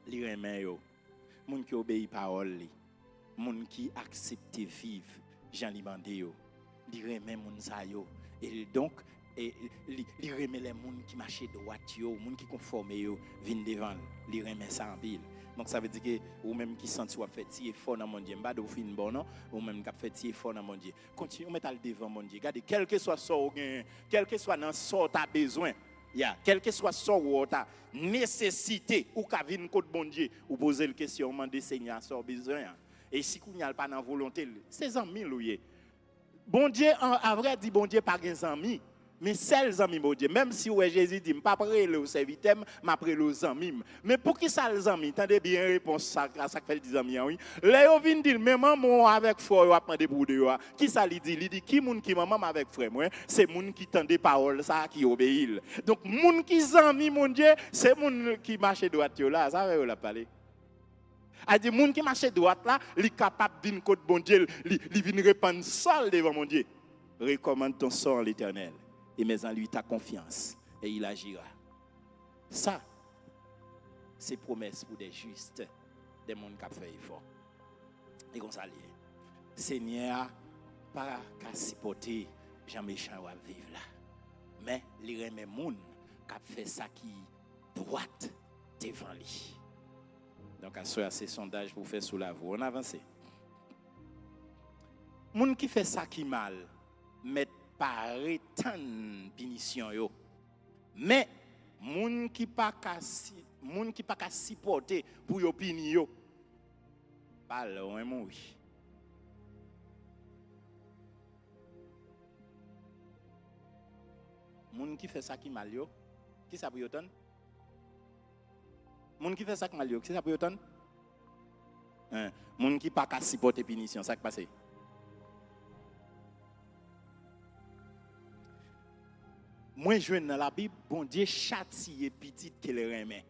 li remen yo moun qui obéit parole li moun qui accepte vivre Jean li mande yo li remen moun sa yo et donc et li remen les moun qui marche droite yo moun qui conforme yo vinn devant li remen ça en pile. Donc ça veut dire que ou même qui senti ou fait ti effort dans mon Dieu pas de fin bon non ou même qui fait ti effort dans mon Dieu continue mettre al devant mon Dieu regardez quel que soit ça ou gain quel que soit dans ça tu as besoin quel que soit ça ou ta nécessité ou ka vinn côté bon Dieu ou poser la question demander Seigneur ça besoin et si qu'on y a pas dans volonté c'est amis loué bon Dieu en vrai dit bon Dieu pas gain amis Mais seuls amis, mon Dieu, même si ouais, Jésus dit, je ne pas prêter le serviteur, je prêter aux amis. Mais pour qui ça les amis? Tendez bien réponse ça que fait les amis, oui. Là, ils viennent dire, même maman avec frère, ils apprennent pour deux. Qui ça lui dit? Il dit, qui moun qui maman avec frère, moi? C'est moun qui tend des paroles, ça, qui obéit. Donc, moun qui amis, mon Dieu, c'est moun qui marche droite là, ça va la parler. A dit, moun qui marche droite là, il est capable d'une côte bon Dieu, il vient répandre seul devant mon Dieu. Recommande ton sort à l'Éternel. Et mets en lui ta confiance et il agira. Ça, c'est promesse pour des justes, des gens qui ont fait effort. Et comme ça, Seigneur, pas qu'à supporter Jean méchant à vivre là. Mais il remet les gens qui ont fait ça qui droite devant lui. Donc, à ce ces sondages pour faire sous la voie. On avance. Les gens qui fait ça qui mal, mettent pas tant punition yo. Mais moun qui pas ka supporter pour yo puni yo. Pas loin oui. Moun qui fait ça qui mal yo, qui ça pour yo ton? Moun qui fait ça qui mal yo, qui ça pour yo ton? Moun qui pas ka supporter punition, ça qui passe. Moi, je dans la Bible, bon Dieu châtie petit qu'elle remet.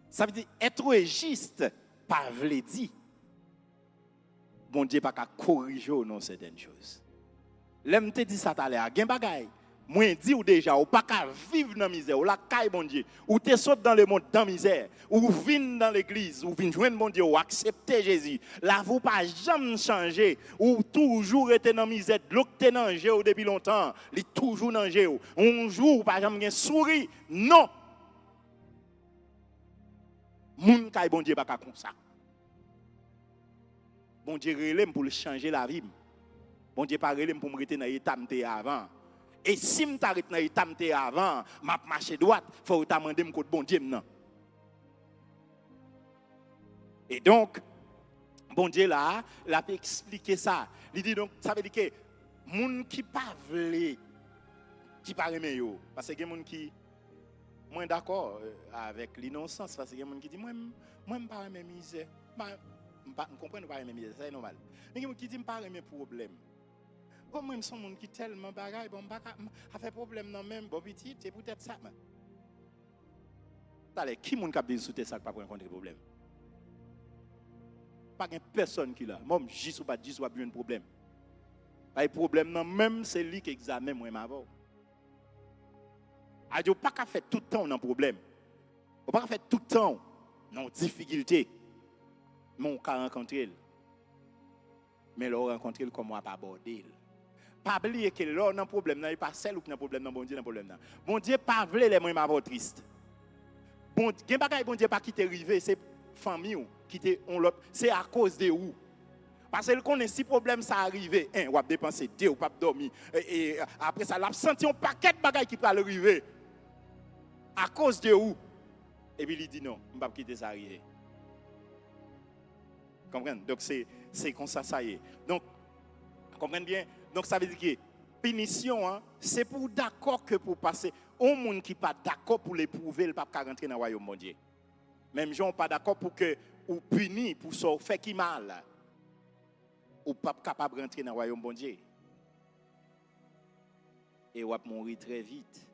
Ça veut dire être juste, pas vle dit. Bon Dieu pas qu'à corriger non certaines choses. L'aime te dit ça tout à l'heure, gen bagay. Moi dit ou déjà ou pas qu'à vivre dans la misère, ou la caille bon Dieu, ou te saute dans le monde dans la misère, ou vinn dans l'église, ou vinn joindre bon Dieu, ou accepter Jésus. Là vous pas jamais changer, ou toujours été dans la misère, l'eau que dans Jésus depuis longtemps, li toujours dans Jésus. Un jour pas jamais gen souri, non. Moun caille bon Dieu pas qu'à comme ça. Bon Dieu relève pour changer la vie. Bon Dieu pas relève pour me rester dans l'état avant. Et si je t'arrête dans l'état avant, je marche droite, il faut que tu demander mon bon Dieu. Et donc, bon Dieu là, il a expliqué ça. Il dit donc, ça veut dire que les gens qui ne pas veulent, qui ne pas aimer, parce que les gens qui sont d'accord avec l'innocence, parce que les gens qui disent, moi, je ne pas aimer misère. Je comprends pas aimer misère, c'est normal. Mais les gens qui disent, je ne pas aimer problème. Bon, moi, je suis un monde qui tellement bagaille, bon, a fait problème non même, bon, petit, c'est peut-être ça. Allez, qui moun k'ap dit souter ça pas pour rencontrer problème? Pas personne qui là. Moi, j'y ou pas j'y ou pas un problème. Pas de problème non même c'est lui qui examine moi avant. A dit pas qu'à faire tout le temps dans problème. On pas faire tout le temps dans difficulté. Mais on peut rencontrer. Mais là rencontrer comment pas aborder. Pas oublier que là dans problème là, il pas seul ou dans problème dans bon Dieu dans problème là. Bon Dieu pas veut les moi m'avoir triste. Bon gen bagay bon Dieu pas quitter river, c'est famille ou quitter on l'autre, c'est à cause de où. Parce que connaît si problème ça arrivé, on va dépenser deux ou pas dormir et après ça l'a senti un paquet de bagages qui peut arriver. À cause de où? Et puis il dit non, on va pas quitter ça arriver. Comprenez? Donc c'est comme ça y est. Donc comprenez bien. Donc ça veut dire que punition, hein, c'est pour d'accord que pour passer. Au monde qui pas d'accord pour l'éprouver, il ne peut pas rentrer dans le royaume de Dieu. Même gens pas d'accord pour que ou puni pour ça fait qui mal. Ou pas capable de rentrer dans le royaume de Dieu. Et ou va mourir très vite.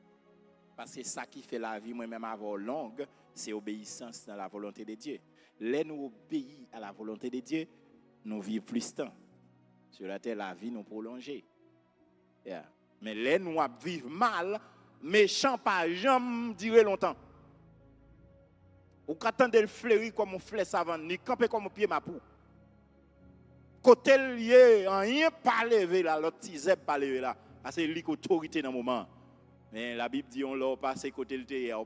Parce que ça qui fait la vie moi-même avoir longue, c'est obéissance dans la volonté de Dieu. Là nous obéissons à la volonté de Dieu, nous vivons plus de temps. Sur la terre, la vie nous prolongée. Yeah. Mais là, nous vivons mal, méchant pas jamais durer longtemps. Ou qu'attendre le fleurir comme un fleur savant, ni camper comme un pied ma pou. Côté lié, rien pas lever là, l'autre petit zèbre pas lever là. Parce que c'est l'autorité dans le moment. Mais la Bible dit on l'a passé côté le terre,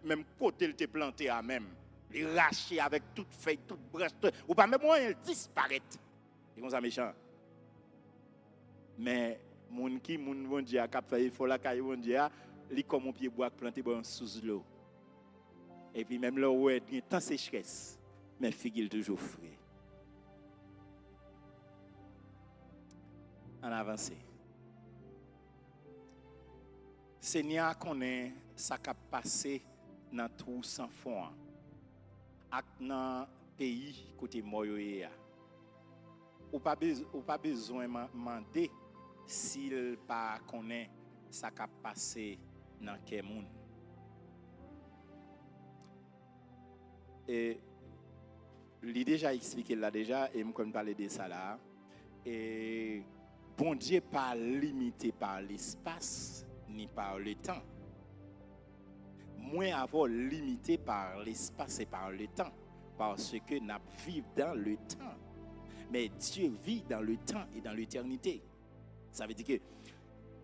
même côté le planté à même. Il raché avec toute feuille, toute branche, ou pas même moyen il disparaît. C'est comme ça méchant. Mais moun qui moun bon Dieu a cap fait il faut la caille bon Dieu, li comme un pied bois planté bon sous l'eau. Et puis même là où est tant sécheresse, mais figure toujours frais. en avancé. Seigneur connaît ça qui a passé dans tout sans fond. Ak dans pays côté moyoya. Ou pas besoin demander s'il pas connaît ça qui a passé dans quel monde. Et il déjà expliqué là déjà et me connais parler de ça là. Et bon Dieu pas limité par l'espace ni par le temps. Moins avoir limité par l'espace et par le temps parce que nous vivons dans le temps. Mais Dieu vit dans le temps et dans l'éternité. Ça veut dire que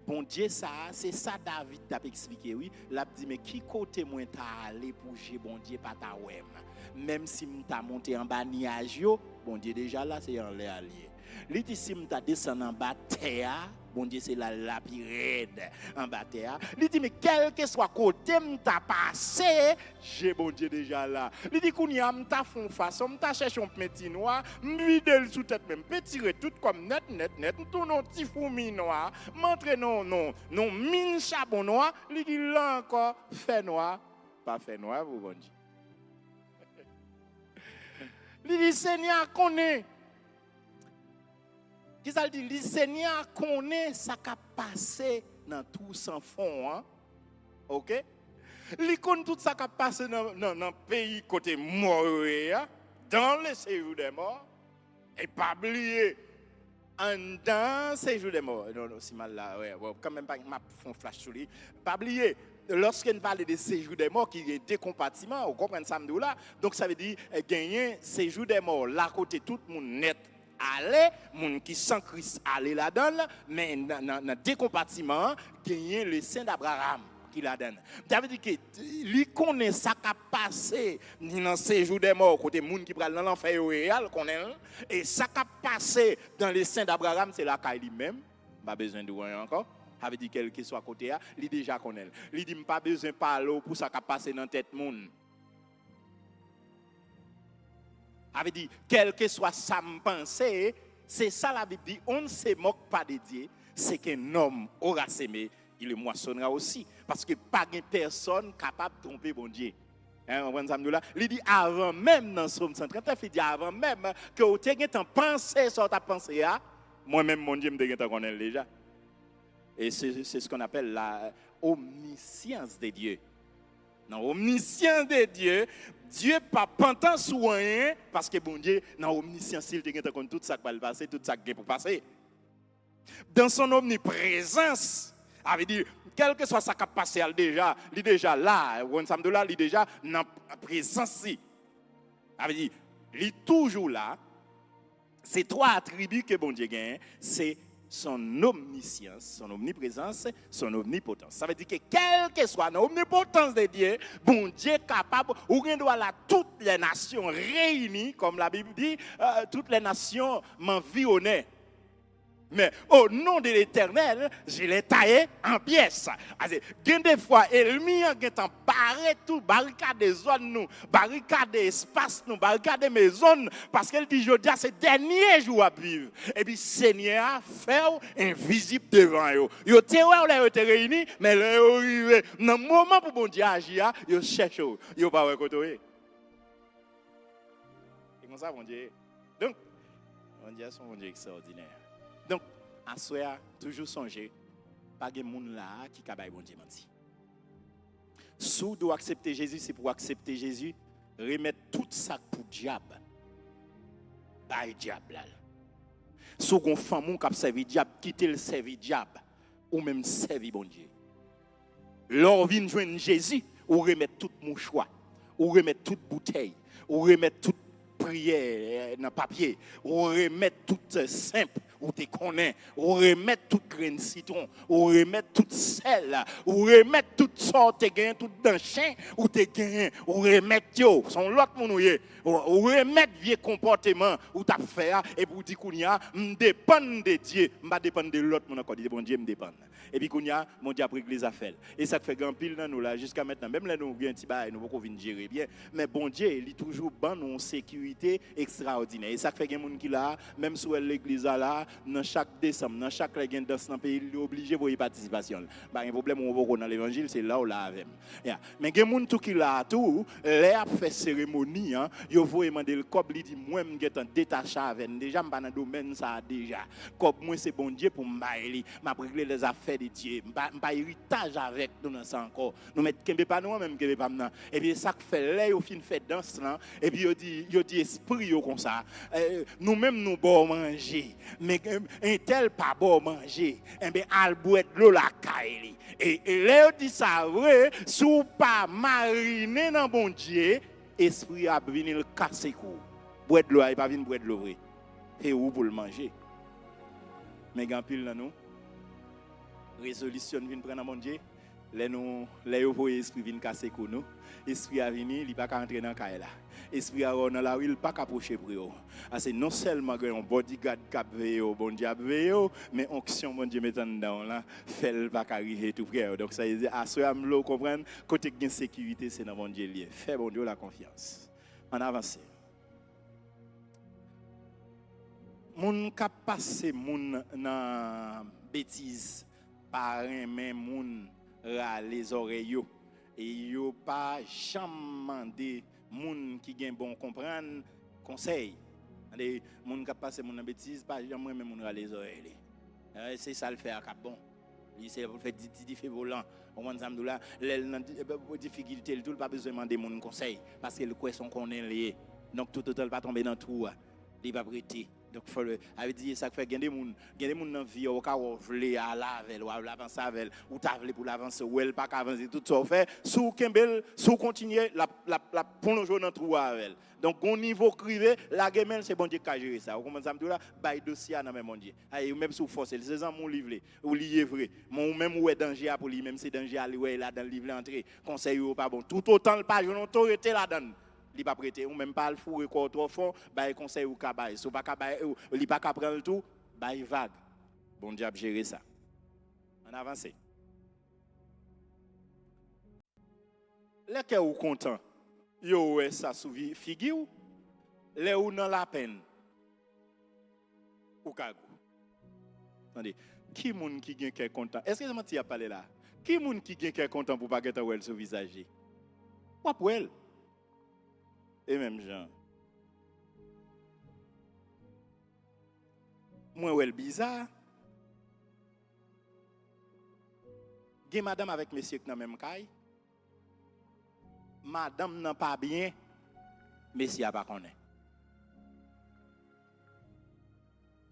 bon Dieu ça c'est ça David t'a expliqué oui, l'a dit mais qui côté moi t'a allé pour Dieu bon Dieu pas ta wem. Même si m'ta monté en bas nuage yo, bon Dieu déjà là c'est en l'air allié. Li dit si m'ta descend en bas terre, bon Dieu c'est la lapide en bas terre. Li dit mais quel que soit côté m'ta passé, j'ai bon Dieu déjà là. Li dit qu'on y a m'ta fond façon, m'ta cherche un petit noir, m'vide sous tête même, petit tout comme net, tout non petit fourmi noir, montre non mine charbon noir, li dit là encore fait noir, pas fait noir pour bon Dieu. Li dit Seigneur connaît. Qui ça dit? Le Seigneur connaît ça qui a passé dans tout sans fond. Hein? Ok? Il connaît tout ça qui a passé dans le pays côté mort, dans le séjour des morts. Et pas oublier, dans le séjour des morts. Non, c'est mal là. Ouais, quand même, pas m'a font flash sur lui. Pas oublier. Lorsqu'on parle de séjour des morts, qui est deux compartiments, vous comprenez ça là? Donc ça veut dire gagner séjour des morts, là côté tout le monde net aller, monde qui sans Christ aller là-dedans, mais dans deux compartiments, gagner le sein d'Abraham qui la donne. Ça veut dire que lui connaît ça qui a passé dans séjour des morts, côté monde qui prend dans l'enfer réel, connaît, et ça qui a passé dans le sein d'Abraham, c'est la caille lui-même, pas besoin de voir encore. Ça veut dire quel que soit côté, il déjà connaît. Il dit pas besoin de parler pour ça qui a passé dans tête monde. Ça veut dire quel que soit sa pensée, c'est ça la Bible dit, on ne se moque pas de Dieu, c'est qu'un homme aura sémé, il le moissonnera aussi parce que pas de personne capable de tromper bon Dieu. Hein, il dit avant même dans Somme 139, il dit avant même que vous ayez pensé sur ta pensée, moi-même mon Dieu me connaît déjà. Et c'est ce qu'on appelle la omniscience de Dieu. Dans l'omniscience de Dieu, Dieu pas pantant sur rien parce que bon Dieu, dans l'omniscience, il te connaît tout ça qui va le passer, tout ça qui va passer. Dans son omniprésence, avait dit quel que soit ça qui a passé il est déjà là, il est déjà dans la présence. Avait dit il est toujours là. Ces trois attributs que bon Dieu gagne, c'est son omniscience, son omniprésence, son omnipotence. Ça veut dire que quelle que soit l'omnipotence de Dieu, bon Dieu est capable, ou bien doit là toutes les nations réunies, comme la Bible dit, toutes les nations m'environnent. Mais au nom de l'Éternel, je l'ai taillé en pièces. Des fois, l'ennemi a barré tout, barricade des zones, nous, barricade des espaces, nous, barricade des maisons, parce qu'elle dit, je dis, c'est le dernier jour à vivre. Et puis, Seigneur, fait invisible devant eux. Ils étaient réunis, mais ils sont arrivés. Dans le moment où bon Dieu agit, ils cherchent, ils ne pas récolter. C'est comme ça, bon Dieu. Donc, bon Dieu, c'est un bon Dieu extraordinaire. Donc, à soi, toujours songer, pas de monde là qui cabaye bon Dieu menti. Si vous doit accepter Jésus, c'est pour accepter Jésus, remettre tout ça pour diable. Bye diable là. Si vous avez une femme qui a servi diable, quittez le servir diable ou même servir bon Dieu. Lors vient joindre Jésus, ou remettre tout mouchoir, ou remettre toute bouteille, ou remettre toute prière dans papier, ou remettre tout simple, ou te connais, ou remettre toute graine de citron, ou remettre toute sel, ou remettre toute sorte de gain, tout d'un chien, ou te gain, ou remettre yo, son l'autre monouye, ou remettre vieux comportement, ou t'as fait, et pour dire qu'on y a, m'dépend de Dieu, m'pas dépendre de l'autre, mon encore dit, bon Dieu m'dépend. Et puis qu'on y a, mon Dieu a pris les affaires. Et ça fait grand pile dans nous là, jusqu'à maintenant, même là nous bien petit bail, nous pouvons venir gérer bien, mais bon Dieu, il est toujours bon, nous sécurité extraordinaire. Et ça fait qu'il y a des gens qui là, même sous l'église là, dans chaque décembre, dans chaque règle dans ce pays, il est obligé pour y participation. Pas un problème on va dans l'évangile, c'est là où là avec. Mais il y a des gens tout qui là tout, les a fait cérémonie, hein, yo faut demander le cop lui dit moi me get en détaché avec déjà me pas dans domaine ça déjà. Cop moi c'est bon Dieu pour m'bailler, m'a régler les affaires de Dieu, pas héritage avec nous dans ça encore. Nous mettre kembe pas nous même kembe pas maintenant. Et puis ça fait là au fin fait danse là et puis yo dit esprit yo comme ça. Nous même nous bon manger, mais un tel pas bon manger. Et bien al boire de l'eau la caille. Et là dit ça vrai, sous pas mariner dans bon Dieu, esprit a venir le casser cou. Boire de l'eau, il pas venir boire de l'eau vrai. Et où pour le manger. Mais grand pile là nous résolution vient prendre mon Dieu. Les esprit vient casser cou nous. Esprit a venir, il pas entrer dans caille là. Esprit a dans la rue, il pas approcher pour eux. C'est non seulement un bodyguard qui veille bon Dieu veille, mais onction bon Dieu mettant dedans là, fait pas arriver tout près. Donc ça veut dire à ce moment comprendre côté gain sécurité c'est dans bon Dieu lié. Fait bon Dieu la confiance. En avance. Moun ka passe moun nan bêtise par même moun ra les oreilles et yo pas jamais mandé moun qui gen bon comprendre conseil. Les moun ka passe moun nan bêtise pas jamais même moun ra les oreilles. C'est ça le faire cap bon. Il c'est pour faire dit fait volant. On va nous là les difficulté tout pas besoin demander moun conseil parce que le question qu'on est lié. Donc tout total pas tomber dans trou. Il va prêter. Donc faut avait dit ça fait gagner des moun dans vie au cas où vle à laver ou avancer avec ou ta vle pour l'avancer ou elle pas avancer tout ça fait sous kembel sous continuer la plonger dans trou avec. Donc au niveau crivé la gemelle c'est bon Dieu qui a géré ça. On commence à me dire là bail dossier dans même bon Dieu. Ay même sous force c'est ça mon livre ou lié vrai. Mon même où est danger pour lui même c'est danger aller ouais là dans le livre entrer conseil ou pas bon. Tout autant le page on autorité là-dedans. Li pas prêter ou même pas le fourrer quoi trop fond bail conseil ou ka bail so pas ka bail li pas ka prendre le tout bail vague bon Dieu a géré ça on avance les que ou content yo ouais ça sous figure les ou dans la peine ou ka attendez qui moun qui gen cœur content est-ce que je m'ti a parlé là qui moun qui gen cœur content pour pas geta ou elle sur visage ou pour elle et même Jean. Moi, ouais, bizarre. Gen madame avec monsieur qui dans même caille. Madame n'a pas bien, monsieur a pas connaît.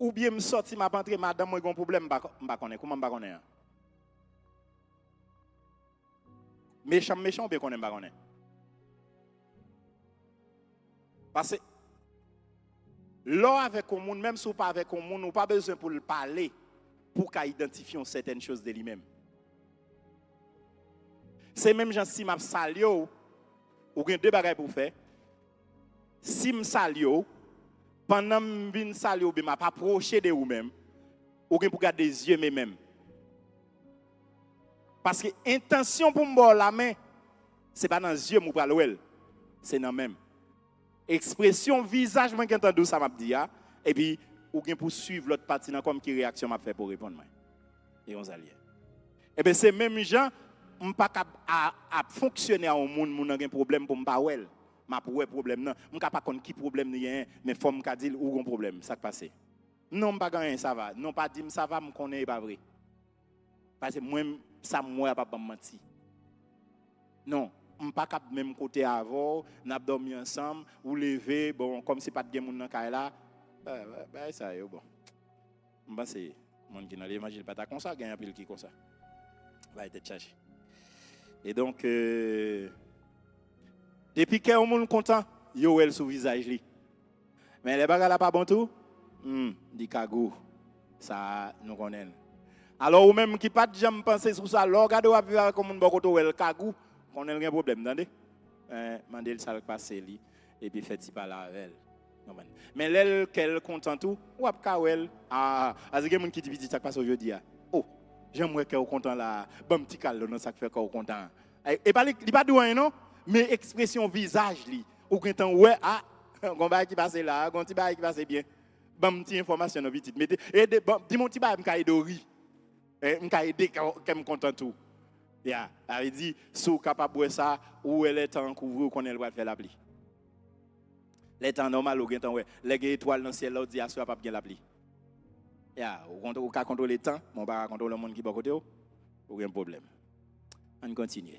Ou bien me sorti m'a rentré madame moi gon problème m'pa connaît comment m'pa connaît. Méchant ou bien connaît m'pa connaît. Parce que là avec un monde, même si on pas avec un monde, on n'a pas besoin pour le parler pour qu'il identifie certaines choses de lui-même. C'est même gens si m'a salio ou gen deux bagages pour faire. Si me salio pendant me vinn salio be m'a pas approcher de vous même ou gen pour garder des yeux même. Parce que intention pour me la main c'est pas dans les yeux pour parler, c'est dans même. Expression visage moi qui entend ça m'a dit et puis ou bien pour suivre l'autre partie comme qui réaction m'a fait pour répondre moi et on s'allie et ben c'est même gens on pas à fonctionner à un monde a un problème pour pas ouais m'a pour problème non on pas connait qui problème rien mais faut me dire ou un problème ça passé non pas rien ça va non pas dire ça va me connaît pas vrai parce que moi ça moi pas mentir non on pas cap même côté avant n'a dormi ensemble ou lever bon comme c'est pas de game dans caille là ça yo bon on pense monde qui dans l'évangile pas ta comme ça gagne pile qui comme ça va être chargé et donc depuis que on monde content yo elle sous visage li mais les bagarre là pas bon tout dit kagou ça nous connaît alors ou même qui pas jamais penser sur ça alors regarde ou vivre comme monde beaucoup ou elle kagou on a un problème, attendez? Mandel ça passe li et puis fait pas la avec elle. Mais elle qu'elle content tout, ou ap ka elle as gen moun qui dit ça passe aujourd'hui oh, j'aimerais qu'elle content là, bon petit cal dans ça fait qu'elle content. Et pas il pas douin non, mais expression visage li ou content ouais gon bail qui passe là, gon petit bail qui passe bien. Bam petite information dans petite. Mettez aidez dis mon petit ba m'ka aider riz. M'ka aider comme content tout. Ya, avait dit sous capable boire ça ou elle est en couvrir qu'on elle va faire la pluie. Les temps normal ou gen temps ouais, les étoiles dans ciel là dit a soit pas bien la pluie. Ya, ou ka contrôler le temps, mon pas contrôler le monde qui bon côté ou un problème. On continue.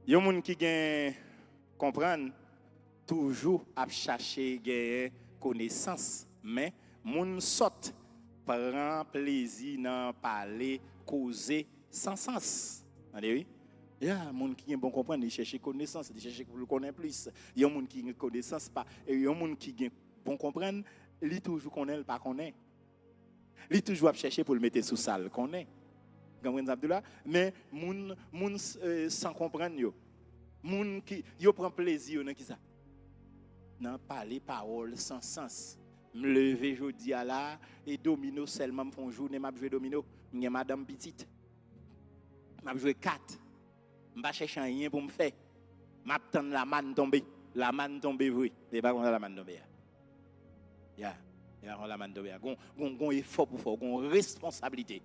Yon moun qui gen comprendre toujours à chercher gagner connaissance mais moun saute prend plaisir dans parler causer sans sens. Entendez oui? Il y a moun qui bon comprendre, il cherche connaissance, il cherche pour connaître plus. Il y a moun qui gen connaissance pas et il y a moun qui gen bon comprendre, il toujours connaît pas connaît. Il toujours chercher pour le mettre sous salle connaît. Comprenez Abdullah? Mais moun sans comprendre yo. Moun qui yo prend plaisir dans qui ça? Dans parler parole sans sens. Me lever jodi à là et domino seulement me font journée m'a jouer domino, m'gen madame petite. M'a jouer 4. M'pa chercher rien pour me faire. M'a attendre la manne tomber. La manne tomber vrai. C'est pas comme ça la manne tomber. Ya, la manne tomber. Gon effort pour faire, gon responsabilité.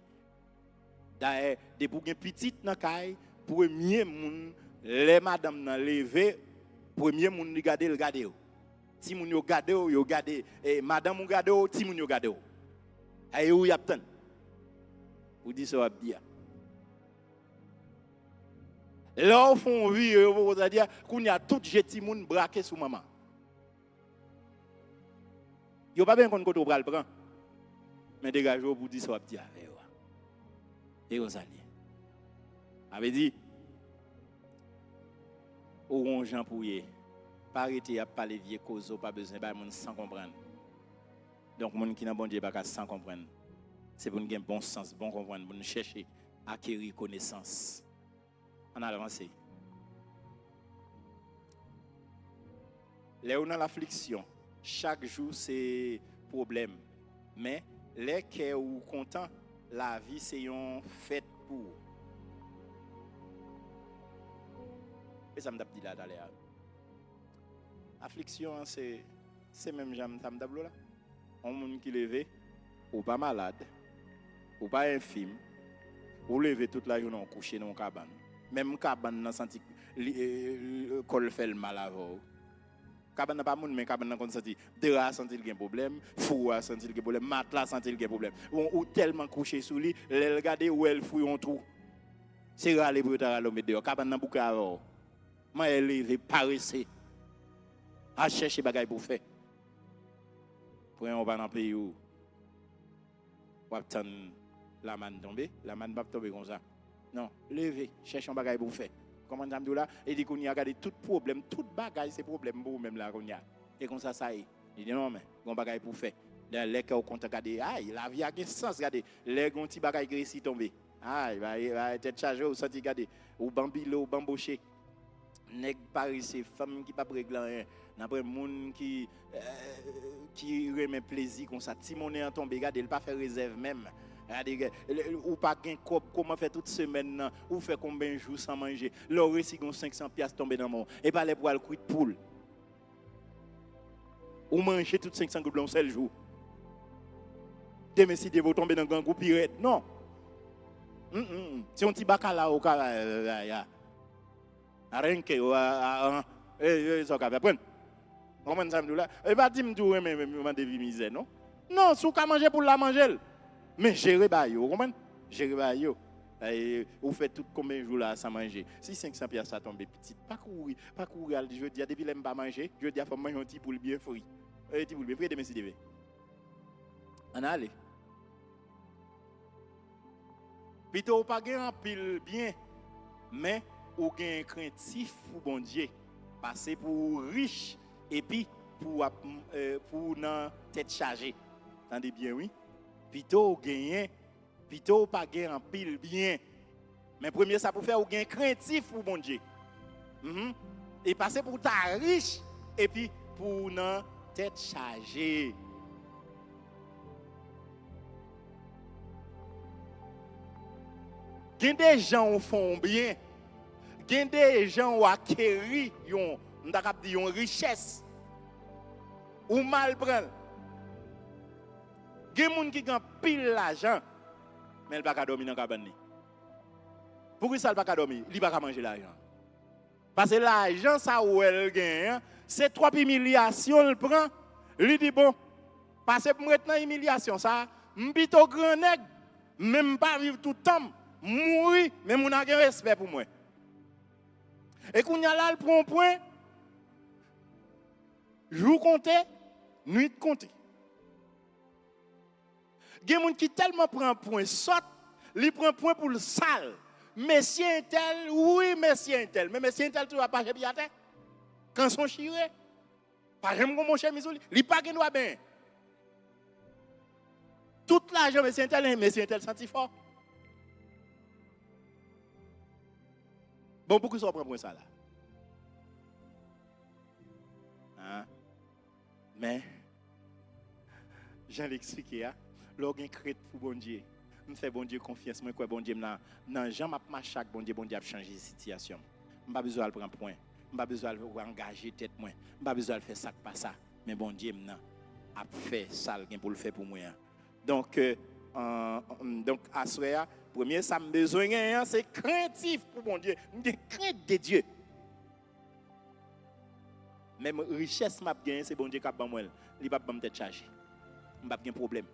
D'ailleurs, des pour gen petite dans caille, premier moun les madame nan lever, premier moun regarder le garder. Si moun yo garder et madame ou garder, si moun yo garder. Aye ou y a tant. Ou dit ça bien. Là au fond oui, vous allez dire qu'on y a tout jeti moun braqué sous maman. Yo pas bien qu'on koto pral prend. Mais dégage pour dire ça bien. Et on s'allie. Avait dit ou on Jean Pouye, pas arrêter à parler vieux cause, pas besoin de monde sans comprendre. Donc monde qui n'a bon Dieu pas sans comprendre. C'est pour nous gagner bon sens, bon comprendre, pour nous chercher à acquérir connaissance. On a avancé. Là où on a l'affliction, chaque jour c'est problème. Mais les qui ou content, la vie c'est une fête pour. Et ça me dit là d'ailleurs. Affliction c'est même j'aime ça me là. On monde qui levé ou pas malade ou pas infime ou lever toute la journée coucher dans cabane. Même cabane dans senti col fait le mal avant. Cabane pas moun mais cabane dans senti drap senti il y a problème, fou a senti il y a problème, matelas senti il y a problème. Ou tellement couché sous lui, elle regarder où elle fouille on trou. C'est râler pour ta râler dehors cabane dans bouca avant. Moi elle levé paressé à chercher bagaille pour faire. Pour on va dans pays où on attend la manne tomber, la manne va tomber comme ça. Non, lever, chercher un bagaille pour faire. Comment ça me là et dit qu'on y a regardé tout problème, tout bagaille c'est problème pour même là qu'on y a. Et comme ça y est. Il dit non mais on bagaille pour faire. Dans les cas au compte regarder, aïe, la vie a un sens regarder. Les gon petit bagaille grési tomber. Aïe, va être chargé ou senti regarder ou bambilo ou bamboché. Nèg Paris c'est femme qui pas régler rien. N'après moun qui remet plaisir comme ça. Si mon est en tombé, regarde, il pas faire réserve même. Ou pas gain comment faire toute semaine ou faire combien de jours sans manger. L'aurait si gon 500 pièces tomber dans mon et pas les pour le cuit de poule. Ou manger toutes 500 gouttes en seul jour. Demain si vous tomber dans un groupe pirate. Non. Si on petit bacala au cas rien que ça va prendre. Comment ça me là et pas dire me tout mais de vie misère non. Non, sou ka manger pour la manger. Mais gérer ba yo, comprendre? Gérer ba yo. Ou fait tout combien de jours là sans manger. Si 500 pièces ça tombe petit, pas courir, je dis depuis l'aime pas manger, je dis faut manger un petit poule bien frit. Petit poule bien frit demain si devait. On aller. Plutôt pas gain en pile bien, mais ou gain craintif pour bon Dieu. Passer pour riche et puis pour nan tête chargée. Entendez bien oui. Plutôt gagner, plutôt pas gagner en pile bien. Mais premier ça pour faire ou gain craintif pour bon Dieu. Et passer pour ta riche et puis pour nan tête chargée. Gen des gens font bien. Gen des gens ont acquéri une richesse. ou mal prendre. Il y a des gens qui ont pile l'argent, mais ils ne peuvent pas dormir dans la cabane. Pourquoi ça ne peut pas dormir? Il ne peut pas manger l'argent. Parce que l'argent, ça où elle gagne, c'est 3 humiliations, il prend. Il dit bon, parce que pour maintenant humiliation, ça, je suis au grand nègre, même pas vivre tout le temps, mourir, mais je n'ai respect pour moi. Et quand il y a là, il prend un point, jour compté, nuit compté. Il y a des gens qui tellement prend un point, saute, il prend un point pour le sale. Monsieur un tel, oui, monsieur un tel. Mais monsieur un tel, tu vas pas chez Biaté. Quand son chiré, pas jamais comme mon cher Misouli, il pas qu'il doit bien. Tout l'argent, monsieur un tel senti fort. Bon, pourquoi ça prend pour ça là? Hein? Mais, j'en ai expliqué, l'organe crête pour bon Dieu. Je fais bon Dieu confiance, moi quoi bon Dieu non jamais m'a chaque bon Dieu a changé la situation. Je pas besoin de prendre point, je pas besoin d'engager tête moi, je pas besoin de faire ça pas ça, mais bon Dieu a fait ça pour le faire pour moi. Donc à soir, premier ça me besoin c'est craintif pour bon Dieu, j'ai crainte de Dieu. Même richesse m'a gagné c'est bon Dieu qui a ban moi, il pas me tête chargé. Je pas de problème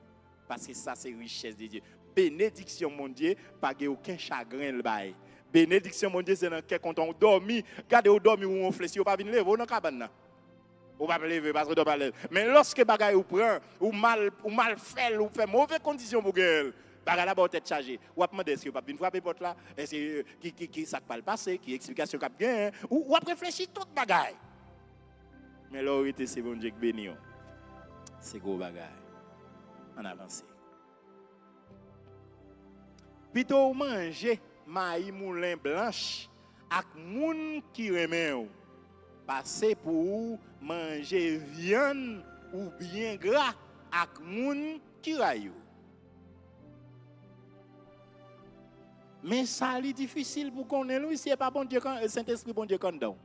parce que ça c'est richesse de Dieu. Bénédiction, mon Dieu, pas aucun chagrin le bail. Bénédiction, mon Dieu, c'est dans quel quand on dormi, regardez, on dormi ou on fléchit, on pas venir lever, on dans cabane. On va pas lever parce que on pas lever. Mais lorsque bagaille ou prend, ou mal fait, ou fait mauvaise condition pour gueule, bagaille là-bas tête chargée. Ou après demander est-ce que pas venir frapper porte là, est-ce que qui ça pas le passé, qui explication cap gain, ou après réfléchir toute bagaille. Mais l'orité c'est bon Dieu qui béni. C'est gros bagaille. On avance. Plutôt manger maïs moulin blanche avec moun qui remet passer pour manger viande ou bien gras avec moun qui raille. Mais ça est difficile pour qu'on ait lui si pas bon Dieu quand Saint-Esprit bon Dieu quand dedans.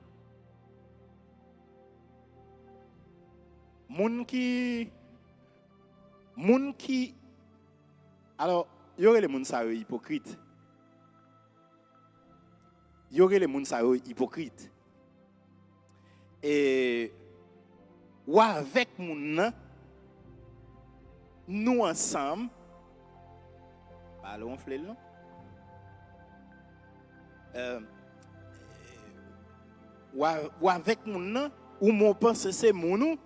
Moun qui alors il y aurait les gens hypocrites. Il y aurait les gens hypocrites. Et ou avec moun nous ensemble parlons flèle non ou avec moun ou mon pense c'est moun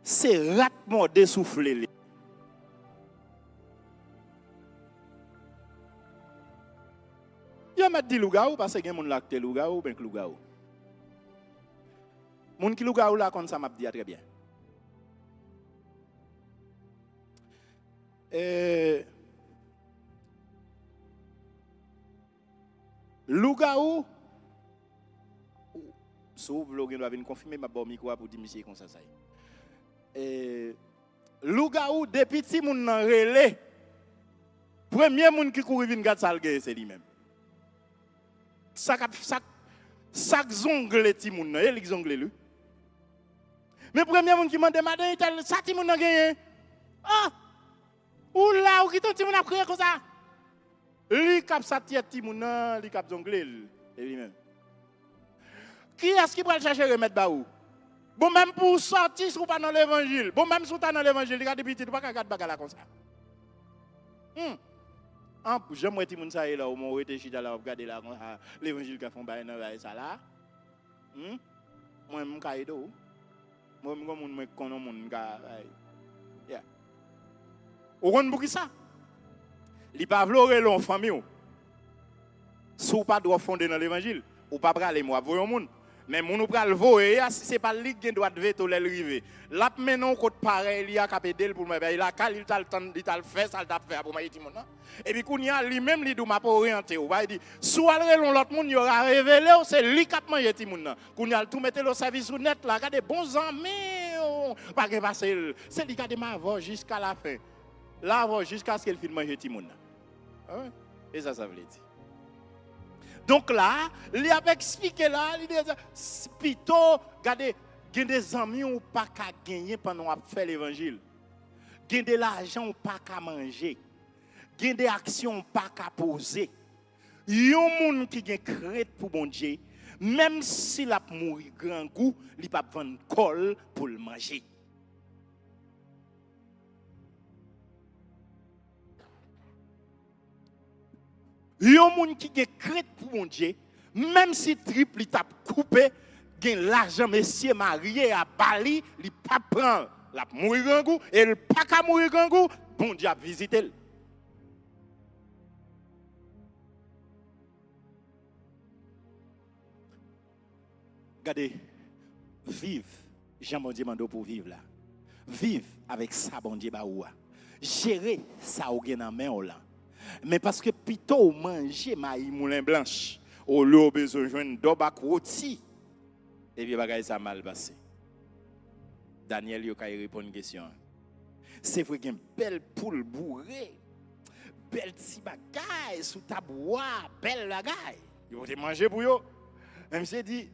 c'est ratement dessoufflé. Je m'a dit Lougaou parce que il y a des gens qui Lougaou ben Lougaou. Moun qui Lougaou là comme ça m'a dit très bien. Lougaou sous vlog doit venir confirmer ma bon micro pour dire monsieur comme ça. Lougaou depuis petit moun nan relé. Premier moun qui couri vinn gade sal c'est lui même. Sak zongle ti moun nan, il zongle lui. Mais premier moun qui m'a demandé ça ti moun nan gagné. Ah! Ou là ou qui ton ti moun a crié comme ça. Li kap sa tête ti moun nan, li kap zongle lui même. Qui est-ce qui va chercher remettre ba ou? Bon même pour sortir sou pas dans l'évangile. Bon même sou ta dans l'évangile, regarde petit pas regarde bagala comme ça. J'aime ti moun ça là, ou mon rete chita là, regarder là l'évangile qu'a font bail dans ça là. Moi m'ka edo. Moi comme moun me konon moun ka. Yeah. Ou kon pour qui ça? Li pa vlore l'on famille. Sou pas droit fonder dans l'évangile, ou pas praler moi voyon moun. Mais moun ou pral voyer si c'est pas lui qui doit veto l'arriver. Là maintenant côté pareil il a capedel pour moi il a cal il t'a le fait ça t'a fait pour moi dit mon. Et puis kounya lui même li dou m'a pas orienté ou va dit soit l'autre monde il aura révélé c'est lui qui a mangé ti moun. Kounya tout mettre le service sur net là regardez bons amis pas que passer c'est lui qui a démarré jusqu'à la fin. Là jusqu'à ce qu'il finisse manger ti moun. Et ça veut dire Donc là, il a expliqué là, il dit plutôt, regardez, il y a des amis ou pas qu'à gagner pendant qu'on fait l'évangile. Il y a de l'argent ou pas qu'à manger. Il y a des actions ou pas qu'à poser. Il y a des gens qui ont créé pour bon Dieu, même s'il a mouru grand goût, il ne peut pas vendre col pour le manger. Il y a des gens qui ont créé pour bon Dieu, même si triple il t'a coupé, il l'argent monsieur marié à Bali, il ne peut pas prendre. Il a mouru grand goût et il ne peut pas mourir grand goût, bon Dieu a visité. Regardez, vive, Jean bon Dieu mando pour vivre là. Vive avec ça bon Dieu baoua. Gérer ça ou gen nan main ou là. Mais parce que plutôt manger maï moulin blanche, au lieu besoin joindre dobak rôti. Et puis bagay ça mal passé. Daniel yo kay répondre une question. C'est vrai qu'une belle poule bourrée, belle petit bagay sous ta bois, belle bagay. Yo te manger pour yo. Monsieur dit,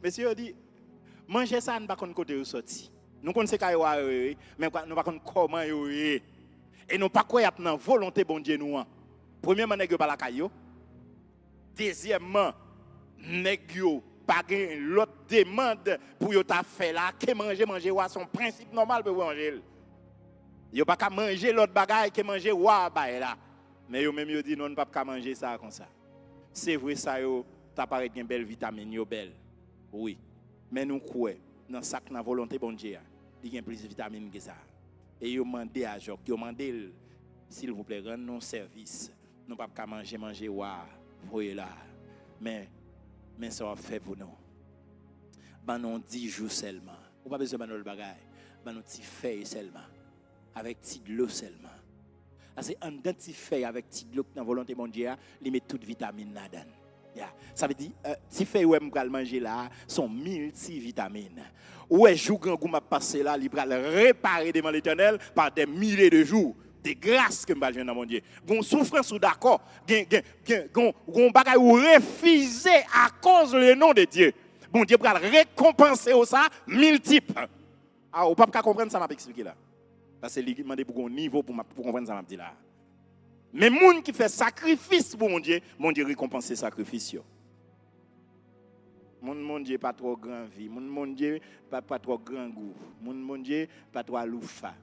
manger ça, nous ne pas côté où sorti. Nous connaissons mais nous ne pas comment yo. Et nous pas quoi y a dans volonté bon Dieu nous. Premièrement, nèg yo pas la caillou. Deuxièmement, nèg yo pas gain l'autre demande pour yo ta fait là, que manger wa son principe normal pour manger. Yo pas qu'à manger l'autre bagaille que manger wa ba là. Mais yo même yo dit non, on pas qu'à manger ça comme ça. C'est vrai ça yo ta paraît une belle vitamine yo belle. Oui. Mais nous quoi dans sac dans volonté bon Dieu, il y a plus de vitamines que ça. Et yo mandé à Jacques, yo mandé s'il vous plaît, rendre-nous service. Nous pas qu'à manger wa, voyez là. Mais ça va faire pour nous. Ben non 10 jours seulement. Ou pas besoin de le bagage. Ben non petit feuille seulement. Avec petit de l'eau seulement. Parce que en petit feuille avec petit de l'eau dans volonté mon Dieu, il met toute vitamine là-dedans. Yeah. Ça veut dire petit feuille où me manger là sont multivitamines. Ouais, jour grand goût m'a passé là, il va réparer devant l'Éternel par des milliers de jours. Des grâces que je dans mon Dieu. Gon souffrance ou d'accord, gon bagay ou refuser à cause le nom de Dieu. Bon Dieu va récompenser ça multiple. Ah, ou pas comprendre ça m'a expliqué là. Parce que il demande pour un niveau pour comprendre ça m'a dit là. Mais moun qui fait sacrifice pour mon Dieu récompense sacrifice yo. Mon Dieu pas trop grand vie, mon Dieu pas trop grand goût, mon Dieu pas trop loufa.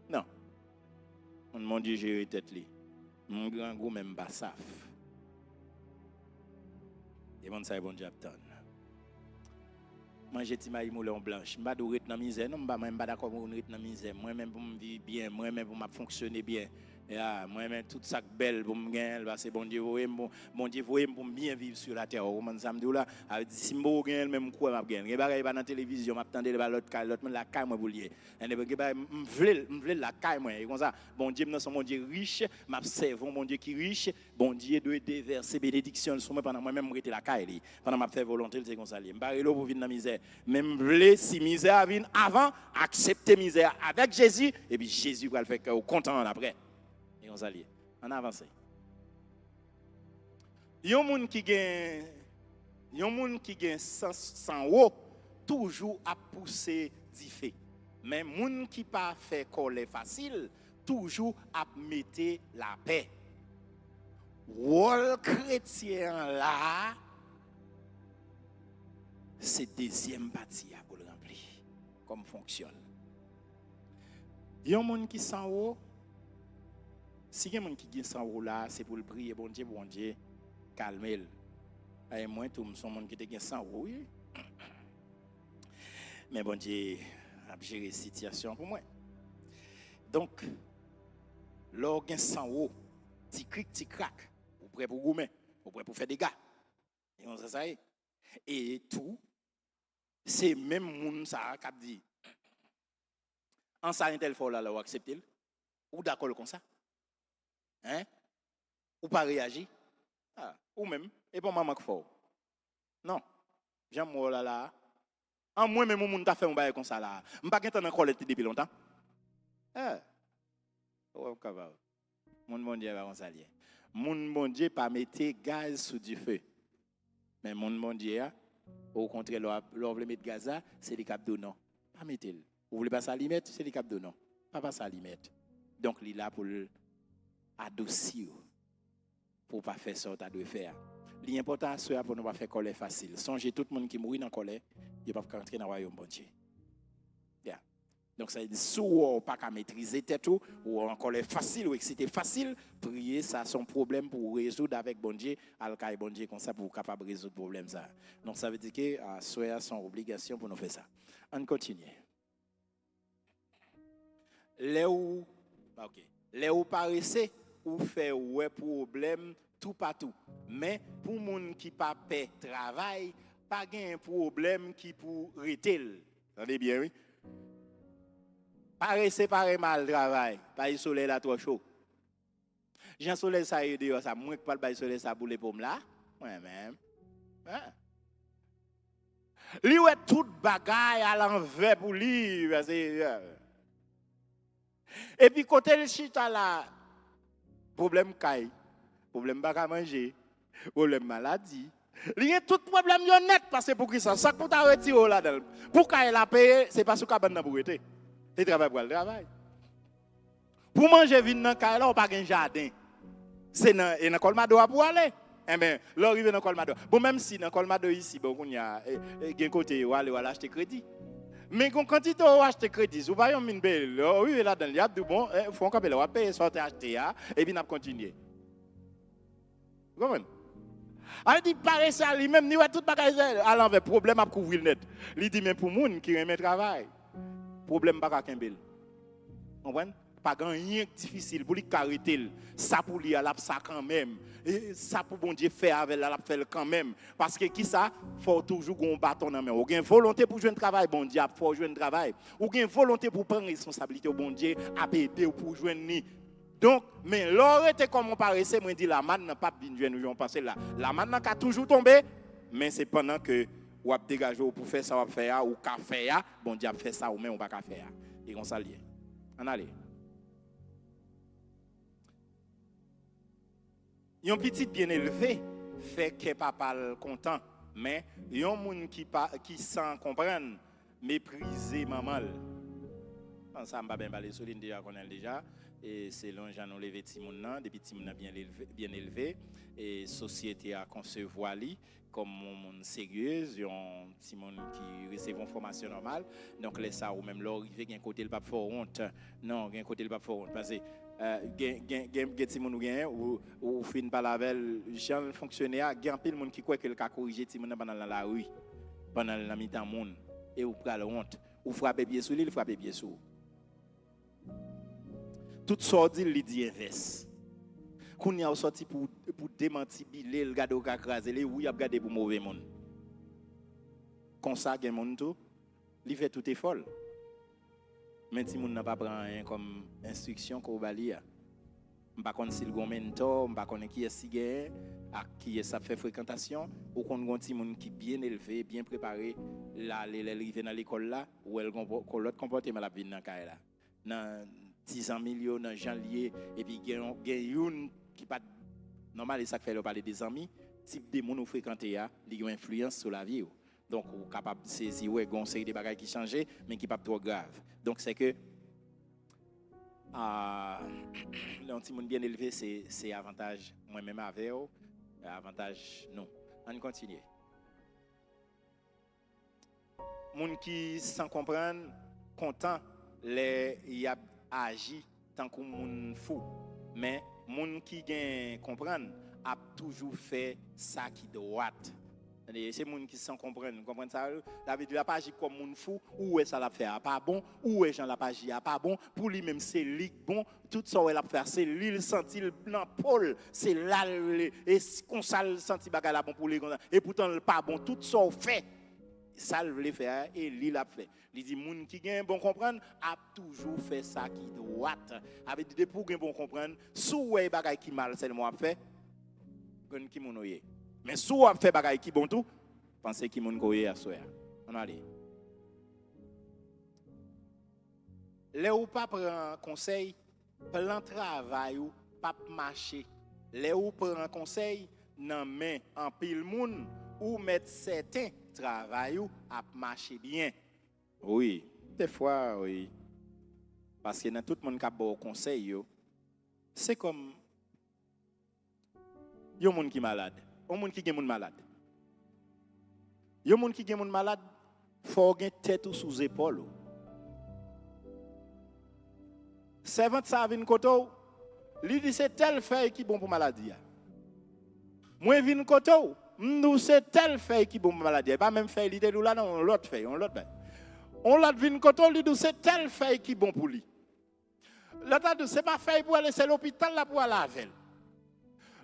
Non. Mon Dieu gérer tête li. Mon grand goût même pas saf. Et mon ça bon Dieu attend. Manger ti maï moulin blanche, m'pa do ret dans misère, non m'pa d'accord pour ret dans misère, moi même pour me vivre bien, moi même pour m'a fonctionner bien. Yeah, moi même tout ça belle pour me gagner parce que bon Dieu bon Dieu voyez pour bien vivre sur la terre. Comment ça me dit là, si me gagne même quoi m'a gagner. Les bagages pas dans télévision, m'attendais l'autre la caille moi pour lier. Et les bagages m'vle la caille moi comme ça. Bon Dieu nous sommes mon Dieu riche, m'observons mon Dieu qui riche, bon Dieu doit déverser bénédiction sur moi pendant moi même rester la caille pendant m'a faire volonté c'est comme ça. M'pa relo pour vivre dans misère. Même vle si misère vient avant, accepter misère avec Jésus et puis Jésus va le faire content après. Et on s'allie. On avance. Yon moun qui gen sans haut toujours à pousser du fait. Mais moun qui pas fait coller facile toujours à mettre la paix. Wol chrétien là c'est deuxième partie pour le remplir. Comme fonctionne. Yon moun qui sans haut. Si il y a des gens qui sont en là, c'est pour le prier, bon Dieu, calmez-le. Et moi, tout le monde qui est sans oui. Mais bon Dieu a géré la situation pour moi. Donc, l'organe sans haut, petit cric, petit crac, vous prêt pour goumer, vous prêt pour faire des gars. Et on sait ça. Et tout, c'est même moun ça qui dit, en ça, tel fois là, vous acceptez, ou d'accord comme ça? Hein? Ou pas réagir? Ah, ou même, et pas maman qui faut. Non. J'aime moi là. En moi même moun t'a fait un bail comme ça là. M'pas gen tan encore depuis longtemps. Oh capable. Mon Dieu va comme ça lié. Mon Dieu pas mettre gaz sous du feu. Mais mon Dieu, au contraire, l'on veut mettre Gaza, c'est les cap de non. Pas mettre. Vous voulez pas ça lui mettre, c'est les cap de non. Pas ça lui mettre. Donc, il est là pour adoucir, pour pas faire ça, tu dois faire. L'important, c'est pour ne pas faire colère facile. Songez tout le monde qui mourit dans la colère, il ne peut pas rentrer dans le royaume bon Dieu. Yeah. Donc, ça veut dire, si on n'a pas qu'à maîtriser tout, ou en colère facile, ou excité facile, prier, ça son problème pour résoudre avec bon Dieu, al-Kaï bon Dieu, comme ça, pour capable résoudre le problème. Ça. Donc, ça veut dire que soit son obligation pour nous faire ça. On continue. Les où paraissez, ou fait ouais problème, tout partout. Mais pour les gens qui ne pas paix travail, pas un problème qui pour rester. Vous entendez bien, oui? Paraissez pas mal travail, pas le soleil là trop chaud. Jean soleil ça y est dehors, ça moins que pas le soleil ça boule pour là. Ouais même. Hein? Lui ouais toute bagaille à l'envers pour lui. Et puis côté le chita là, problème caille, problème pas à manger, problème maladie. Il y a tout problème net parce que pour qui ça pour t'a retiré là dedans. Pour qu'elle la paye, c'est pas sous cabane pour été. Et travail pour le travail. Pour manger vin dans caille là, on pas un jardin. C'est dans Colmado pour aller. Eh bien, l'arrivée dans Colmado. Bon même si dans Colmado ici, bon on y a un côté où aller acheter crédit. Mais quand tu as acheté crédit, vous voyez une belle, oui là dedans, il y a du bon, il faut qu'on paye, sortir acheter et puis on continue. Vous comprenez? Il dit, pareil ça lui-même, il a tout bagage à l'envers, problème à couvrir le net. Il dit, mais pour les gens qui aiment travail, problème pas qu'à Kembel. Vous comprenez? Pas rien difficile pour lui arrêter. Ça pour lui, elle a ça quand même. Et ça pour bon Dieu faire avec elle a fait quand même. Parce que qui ça? Faut toujours un bâton dans main. Ou une volonté pour jouer un travail, bon Dieu, faut jouer un travail. Ou une volonté pour prendre responsabilité au bon Dieu, à aider ou pour jouer ni. Donc, mais l'aurait été comme on paraissait, moi dit la manne n'a pas bien joué, nous on pensé là. La manne n'a toujours tombé, mais c'est pendant que ou a dégagé pour faire ça ou faire ou qu'a faire, bon Dieu a fait ça ou même on pas qu'à faire. Et on s'allie. On allez. Yon petit bien élevé fait que papa content, mais yon moun qui sans comprendre mépriser maman. Ça m'a bien parlé Soline déjà connaît déjà et c'est long j'en ont levé petit moun nan depuis petit moun bien élevé et société a concevoir li comme monde sérieuse, yon petit monde qui recevent une formation normale. Donc les ça ou même l'arrivée gain côté le pas fort honte. Non, gain côté le pas fort honte parce que gen moun ou fin par la belle Jean fonctionnaire gen pile monde qui croit que le ka corriger ti moun pendant la rue pendant la mi-temps monde et ou pral honte ou frapper pied sous lui, il frapper pied sous. Tout sorti li dit inverse. Qu'on y a sorti pour démentir bilé le gado ka craser les ou y a gardé pour mauvais monde. Comme ça gen monde tout, li fait tout est folle. Mais si moun n'a pas prend comme instruction ko balia. M'pa konn si le gon mentor, m'pa konn qui est si gain, à qui est ça fait fréquentation, ou kon gon ti moun qui bien élevé, bien préparé, là rive dans l'école là, ou elle gon l'autre comportement la vinn dans caille là. Dans 10 ans millions dans janvier et puis gen une qui pas normal et ça fait le parler des amis, type de moun ou fréquenter a, li ont influence sur la vie. Donc, vous êtes capable de saisir, ouais, il y a une série de bagages qui changent, mais qui ne sont pas trop graves. Donc, c'est que, le petit monde bien élevé, c'est avantage, moi-même avec eux, avantage, non. On continue. Moun qui, sans comprendre, content, il a agi tant que moun fou. Mais, moun qui comprendre, a toujours fait ça qui doit. C'est moun qui sans comprendre ça. David il a pas agi comme moun fou ou est ça l'a fait pas bon ou est Jean l'a pas agi pas bon pour lui même c'est lui bon tout ça il a fait c'est lui il senti dans Paul c'est là et comme ça il senti bagarre là bon pour lui et pourtant pas bon tout ça fait ça il veut faire et lui l'a fait il dit moun qui gagne bon comprendre a toujours fait ça qui droit avec dit pour gagne bon comprendre sous ouais bagarre qui mal seulement a fait gon qui moun oyé. Mais si vous fait bagaille qui bon tout, pensez qu'il moun koye à soya. On allez. Les ou pas prend conseil, plan travail ou pas marcher. Les ou prend conseil, nan main en pile moun ou mettre certains travail ou à marcher bien. Oui, des fois oui. Parce que dans tout le monde qui a bon conseil, c'est comme yon moun qui malade, un moun qui gen moun malade. Yon moun qui gen moun malade, faut gen tête ou sous épaule. Servante ça vinn koto, lui dit c'est tel feuille qui bon pour maladie. Moi vinn koto, nous c'est tel feuille qui bon pour maladie, pas même feuille l'idée là non, l'autre feuille, on l'autre. On l'autre vinn koto, lui dit c'est tel feuille qui bon pour lui. L'autre dit c'est pas feuille pour aller c'est l'hôpital là pour aller laver.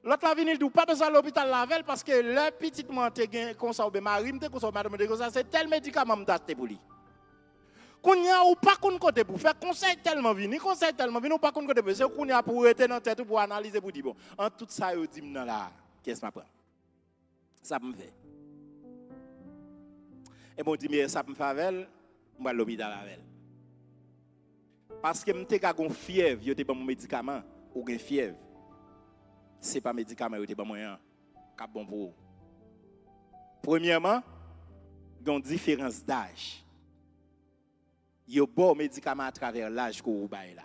L'autre la vinn dit pas besoin de l'hôpital laver parce que le petitement te gen comme ça ou be marine te comme ça madame de comme ça c'est tel médicament m'acheter pour lui. Kounya ou pas kon côté pour faire conseil tellement vini ou pas kon côté pour c'est kounya pour rester dans tête pour analyser pour dire bon en tout ça yo dit nan là qu'est-ce m'a prend ça me fait et bon dit mais ça me fait avec moi l'hôpital avec parce que m'te ka gon fièvre yo te ban mon médicament ou gen fièvre c'est pas médicament yo te ban moyen ka bon pour premièrement gon différence d'âge. Yo bon médicament à travers l'âge que vous bail là.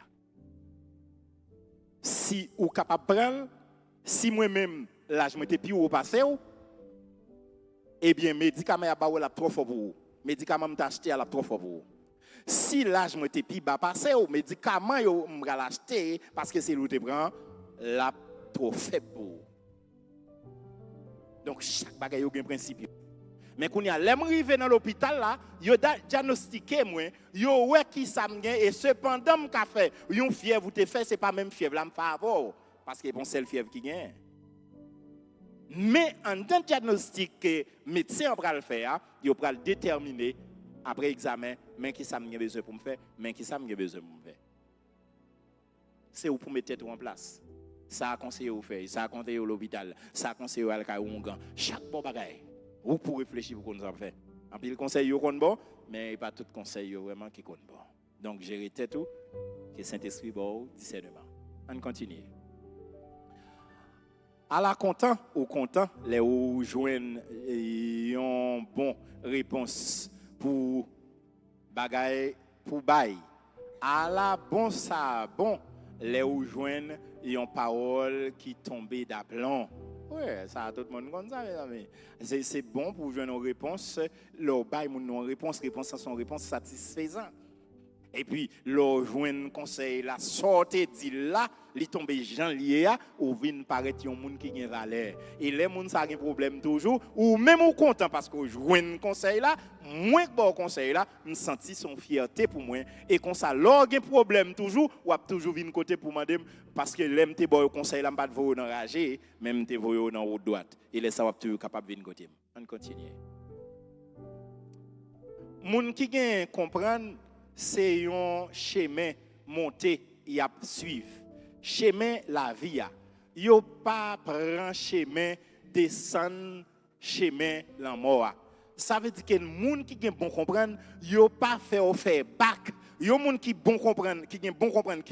Si ou capable prendre, si moi-même l'âge m'était plus au passé eh bien médicament a ba la trop fort pour vous. Médicament m'ta acheté à la trop fort pour vous. Si l'âge m'était plus bas passé médicament yo m'ra l'acheter parce que c'est l'ou te prend la trop faible pour vous. Donc chaque bagay yo gen principe. Mais quand y a l'aime rivé dans l'hôpital là, yo diagnostiqué moi, yo ouais qui ça me gagne et cependant me ka fait, yon fièvre ou te fait c'est pas même fièvre là me fa avoir parce que bon c'est le fièvre qui gagne. Mais en tant diagnostic que médecin va le faire, yo va le déterminer après examen, mais qui ça me besoin pour me faire, mais qui ça me besoin pour me faire. C'est où pour mettre tête en place. Ça a conseillé au faire, ça a conseillé à l'hôpital, ça a conseillé à l'alcaïongan, chaque bon bagaille. Ou pour réfléchir pour qu'on nous en fait. En plus, le conseil est bon, mais pas tout conseil vraiment qui est bon. Donc, gérer tout, que Saint-Esprit bon discernement. On continue. À la content ou content, les ou joignent une bonne réponse pour bagaille pour bail. À la bon ça bon, les ou joignent une parole qui tombait d'aplomb. Oui, ça tout le monde comme ça, mais c'est bon pour jouer une réponse. Leur bail mon réponse sans son réponse satisfaisante. Et puis leur joindre conseil la sortie dit là, li tombe gens lié ou vinn paraître un monde qui gagne valeur. Et les monde ça a un problème toujours ou même ou content parce que joindre conseil là, moins que bon conseil là, me senti son fierté pour moi et comme ça leur un problème toujours ou a toujours vinn côté pour demander parce que l'aime te bon conseil là pas de vous enrager, même te voyo dans haute droite. Et les ça va toujours capable vinn côté. On continue. Moun qui gagne comprendre c'est un chemin monté et à suivre. Chemin la vie. Yo pas prend chemin descendre chemin la mort. Ça veut dire que les gens qui bon comprendre, yo pas faire back. Yo moun qui bon comprendre, qui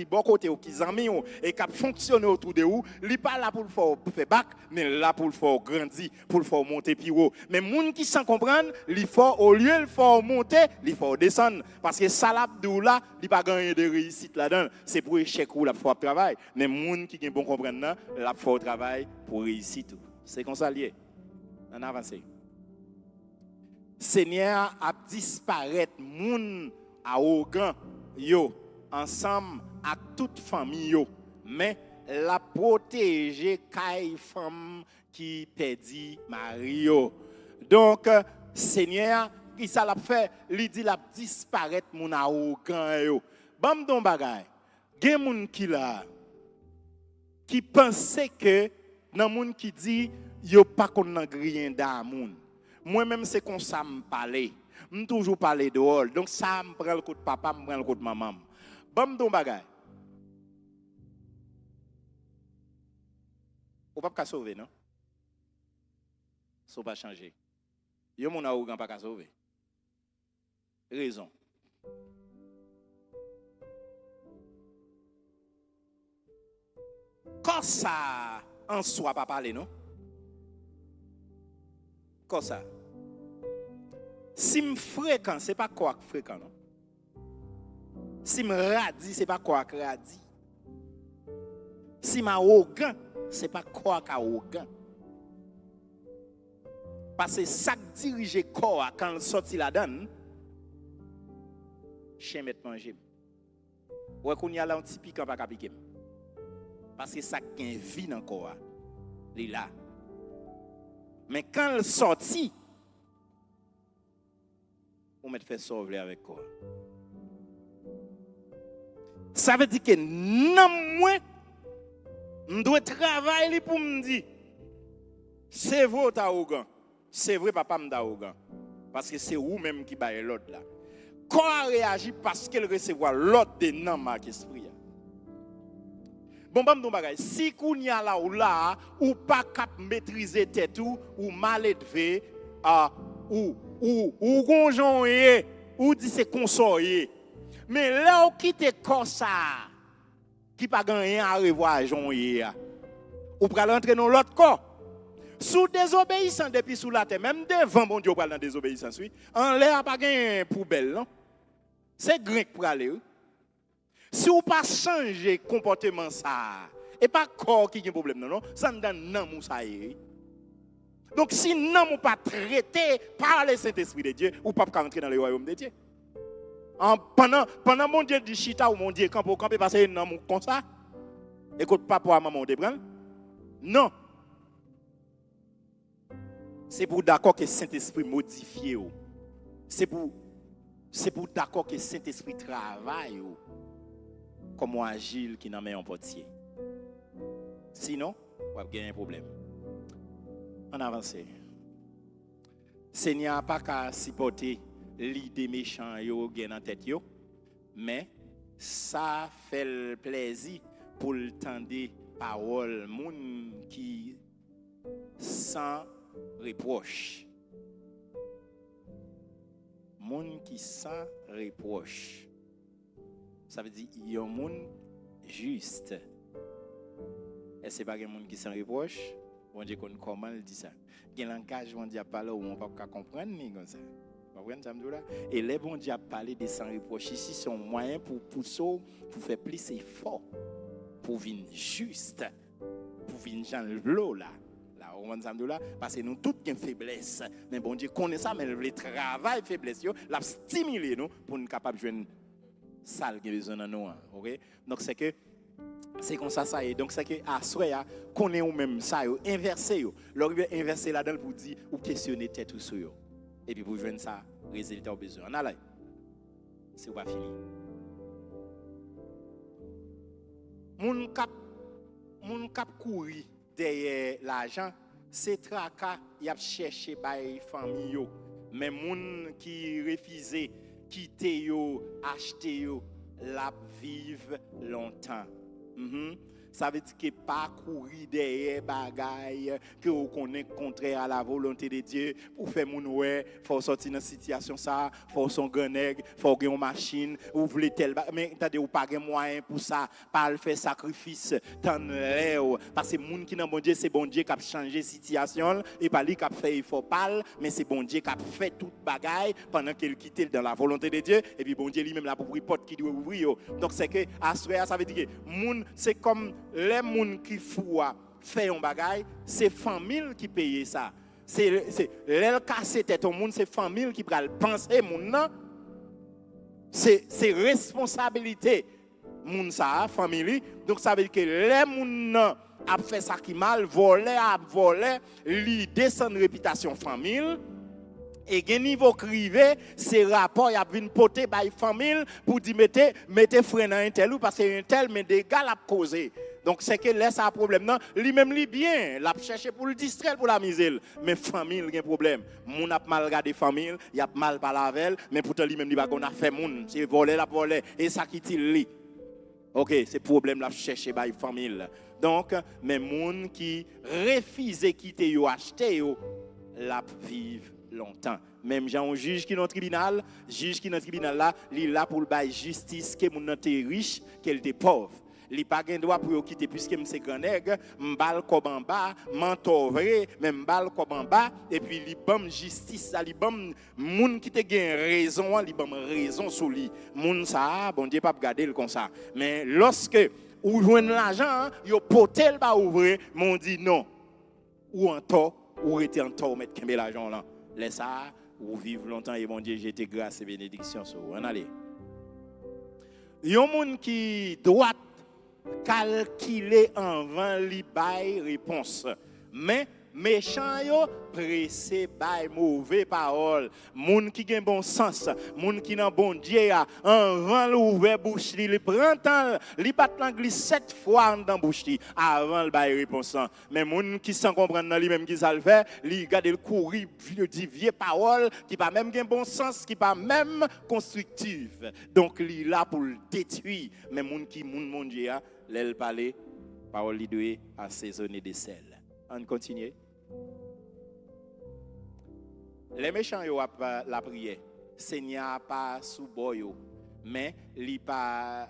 bon côté ou qui amis et qui fonctionne autour de vous, li pas là pour faire back, mais là pour faire grandir, pour faire monter plus haut. Mais moun qui sans comprendre, li faut au lieu de faire monter, li faut descendre parce que ça là, li pas gagner de réussite là-dedans, c'est pour échec ou la faire travail. Mais moun qui bon comprendre là faire travail pour réussir tout. C'est comme ça lié. On avance. Seigneur a disparaître moun arrogant yo ensemble avec toute famille yo mais la protéger kay femme qui perdit Mario. Donc Seigneur qui ça l'a fait, il dit la disparaître moun arrogant yo. Bam don bagay. Gen moun qui là qui pensait que nan moun qui dit yo pas konn nan rien da moun. Moi-même, c'est comme ça me parler. Je toujours parler dehors. Donc, ça me prend le coup de papa, me prend le coup de maman. Bon, ton bagay. Ou pas sauver, non? Ça pas changer. Yo mon arrogant pas sauver. Raison. Quand ça en soi pas parler, non? Comme ça. Si me fréquent, c'est pas quoi fréquent non. Si me radis, c'est pas quoi radis. Si ma arrogant, c'est pas quoi arrogant. Parce que ça dirige corps quand il sorti la donne, chien met manger. Ouais qu'on y a là un petit piquant pas piquer. Parce que ça gagne vie dans corps. Il est là. Mais quand il sorti, on met fait sauver avec corps. Ça veut dire que non moi on doit travailler pour me dire c'est vrai arrogant. C'est vrai papa m'arrogant parce que c'est vous même qui baille l'autre là. Corps réagit parce qu'elle recevoir l'autre de non marque esprit. Bon bam don bagay, si kounya là ou pas cap maîtriser tête ou mal élevé ou gonjoyer ou dit c'est consoyer. Mais là ou quitte comme ça qui pas rien à revoir jonyer ou pral rentrer dans l'autre corps. Sous désobéissant depuis sous la terre, même devant bon Dieu pral dans désobéissance oui. En l'air pas gain poubelle non. C'est grec pour aller. Si vous pas changer comportement ça et pas corps qui a un problème non, ça ne donne non ça y. Donc si non ou pas traité par le Saint-Esprit de Dieu ou pas rentrer dans le royaume de Dieu. Pendant mon Dieu dit chita ou mon Dieu campo camper parce que non comme ça. Écoute papa maman de prendre. Non. C'est pour d'accord que Saint-Esprit modifie ou. C'est pour d'accord que Saint-Esprit travaille ou. Comme agile qui n'a pas un portier. Sinon, on va gagner un problème. On avance. Seigneur n'a pas qu'à supporter l'idée méchante yo gen en tête yo, mais ça fait le plaisir pour le tendre parole moun qui sans reproche. Moun qui sans reproche. Ça veut dire il y a un monde juste. Et c'est pas un monde qui sans reproche. Bon Dieu connaît comment il dit ça. Il y a un langage bon Dieu a parlé où on peut pas comprendre ni comme ça. Vous comprenez ça là? Et les bon Dieu a parlé de sans reproche ici sont moyens pour pousser pour faire plus effort pour venir juste pour venir dans l'eau là. Là on va là parce que nous toutes une faiblesse. Mais bon Dieu connaît ça mais le travail faiblesse yo l'a stimuler nous pour nous capable joindre ça qui besoin dans nous. OK? Donc c'est que c'est comme ça est. Donc c'est que à soya connaît ou même ça yo inverser yo. Leur inverser là-dedans pour dire ou questionner tête ou sur yo. Et puis pour joindre ça résultat au besoin. On a là. C'est pas fini. Moun k'ap courir derrière l'argent, c'est tracas y a chercher bay famille yo. Mais moun qui refusé quitter yo, acheter yo, la vivre longtemps. Ça veut dire que pas courir derrière bagaille que vous connaissez contraire à la volonté de Dieu pour faire mon ouais, faut sortir dans situation ça, faut son grenègue, faut gagner une machine, ou voulez tel mais t'as ou pas gain moyen pour ça, pas le faire sacrifice tant l'air parce que moun qui dans bon Dieu c'est bon Dieu qui a changé situation et pas lui qui a fait effort pas mais c'est bon Dieu qui a fait toute bagaille pendant qu'il quitte dans la volonté de Dieu et puis bon Dieu lui-même là pour ouvrir porte qui doit ouvrir. Donc c'est que à ça veut dire que moun c'est comme les gens qui font fait un bagage, c'est famille qui paye ça. C'est les casser tête au monde, c'est famille qui pral penser moun nan. C'est responsabilité moun ça famille. Donc ça veut dire que les moun nan a fait ça qui mal, volé, li descend réputation famille. Et gen niveau crivé, ces rapports y a vinn porter by famille pour dire mettez frein dans un tel ou parce que un tel mais des gars l'a causé. Donc c'est que laisse un problème non, lui même li bien, l'a chercher pour le distraire pour la misère, mais famille gen problème. Moun a mal regardé famille, y a mal parler avec, mais pourtant lui même li pas qu'on a fait moun, c'est voler la voler et ça qui il li. OK, c'est problème l'a chercher by famille. Donc mais moun qui refuse quitter yo acheter yo la vivre longtemps. Même Jean juge qui dans tribunal, là, il là pour bailler justice que moun était riche, qu'elle était pauvre. li pas gen droit pour quitter puisque m'se grand nègre, m'bal kob en bas, m'entovrer, même m'bal kob en bas et puis li bam justice, li bam moun qui te gen raison, li bam raison sous li. Moun ça, bon Dieu pas garder le comme ça. Mais lorsque ou joindre l'argent, yo potel ba ouvrir, m'on dit non. Ou en tort, ou rete en tort mettre kembe l'argent là. Laisse ça ou vivre longtemps et bon Dieu jeter grâce et bénédiction sur vous. On allez. Yon moun qui doit calculer avant li bay réponse. Mais méchant yo pressé bay mauvais parole. Moun qui gen bon sens, moun qui nan bon Dieu avant l'ouvert bouche li prend temps, li bat l'anglais 7 fois dans bouche li avant le bay réponse. Mais moun qui sans comprendre dans lui même qui ça le fait, li garde le courir dit vieux parole qui pas même gen bon sens, qui pas même constructive. Donc li là pour le détruire. Mais moun qui mon Dieu l'elle parler parole li doit assaisonner de sel. On continue. Les méchants yo la prière. Seigneur pas sous boyo, mais li paré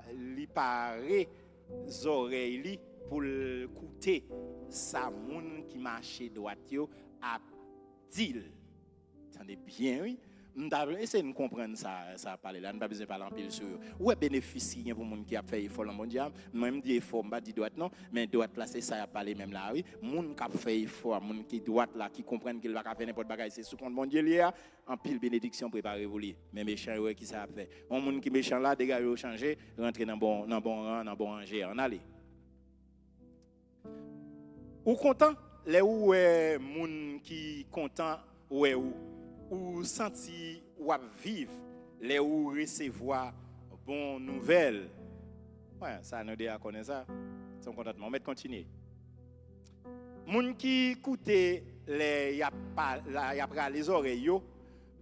oreilles li pour écouter sa moun qui marche droite yo a dit. Entendez bien oui. Essayez de comprendre ça parler là, on pas besoin de parler en pile sur. Où est bénéfice pour moun qui a fait effort dans mondial, même dit effort pas dit droite non, mais droite là c'est ça a parler même là oui, moun qui a fait effort, moun qui droite là qui comprennent qu'il va faire n'importe bagaille c'est sous compte mondial là, en pile bénédiction préparé pour lui. Mais méchant ouais qui ça a fait. On moun qui méchant là dégage au changer, rentrer dans bon rang, dans bon rangé, on allez. Ou content les où moun qui content ouais ou senti ou vivre les ou recevoir bonne nouvelle. Ouais, ça nous déjà connaît ça. Son contentement. On va continuer. Moun qui écoute les y a les oreilles yo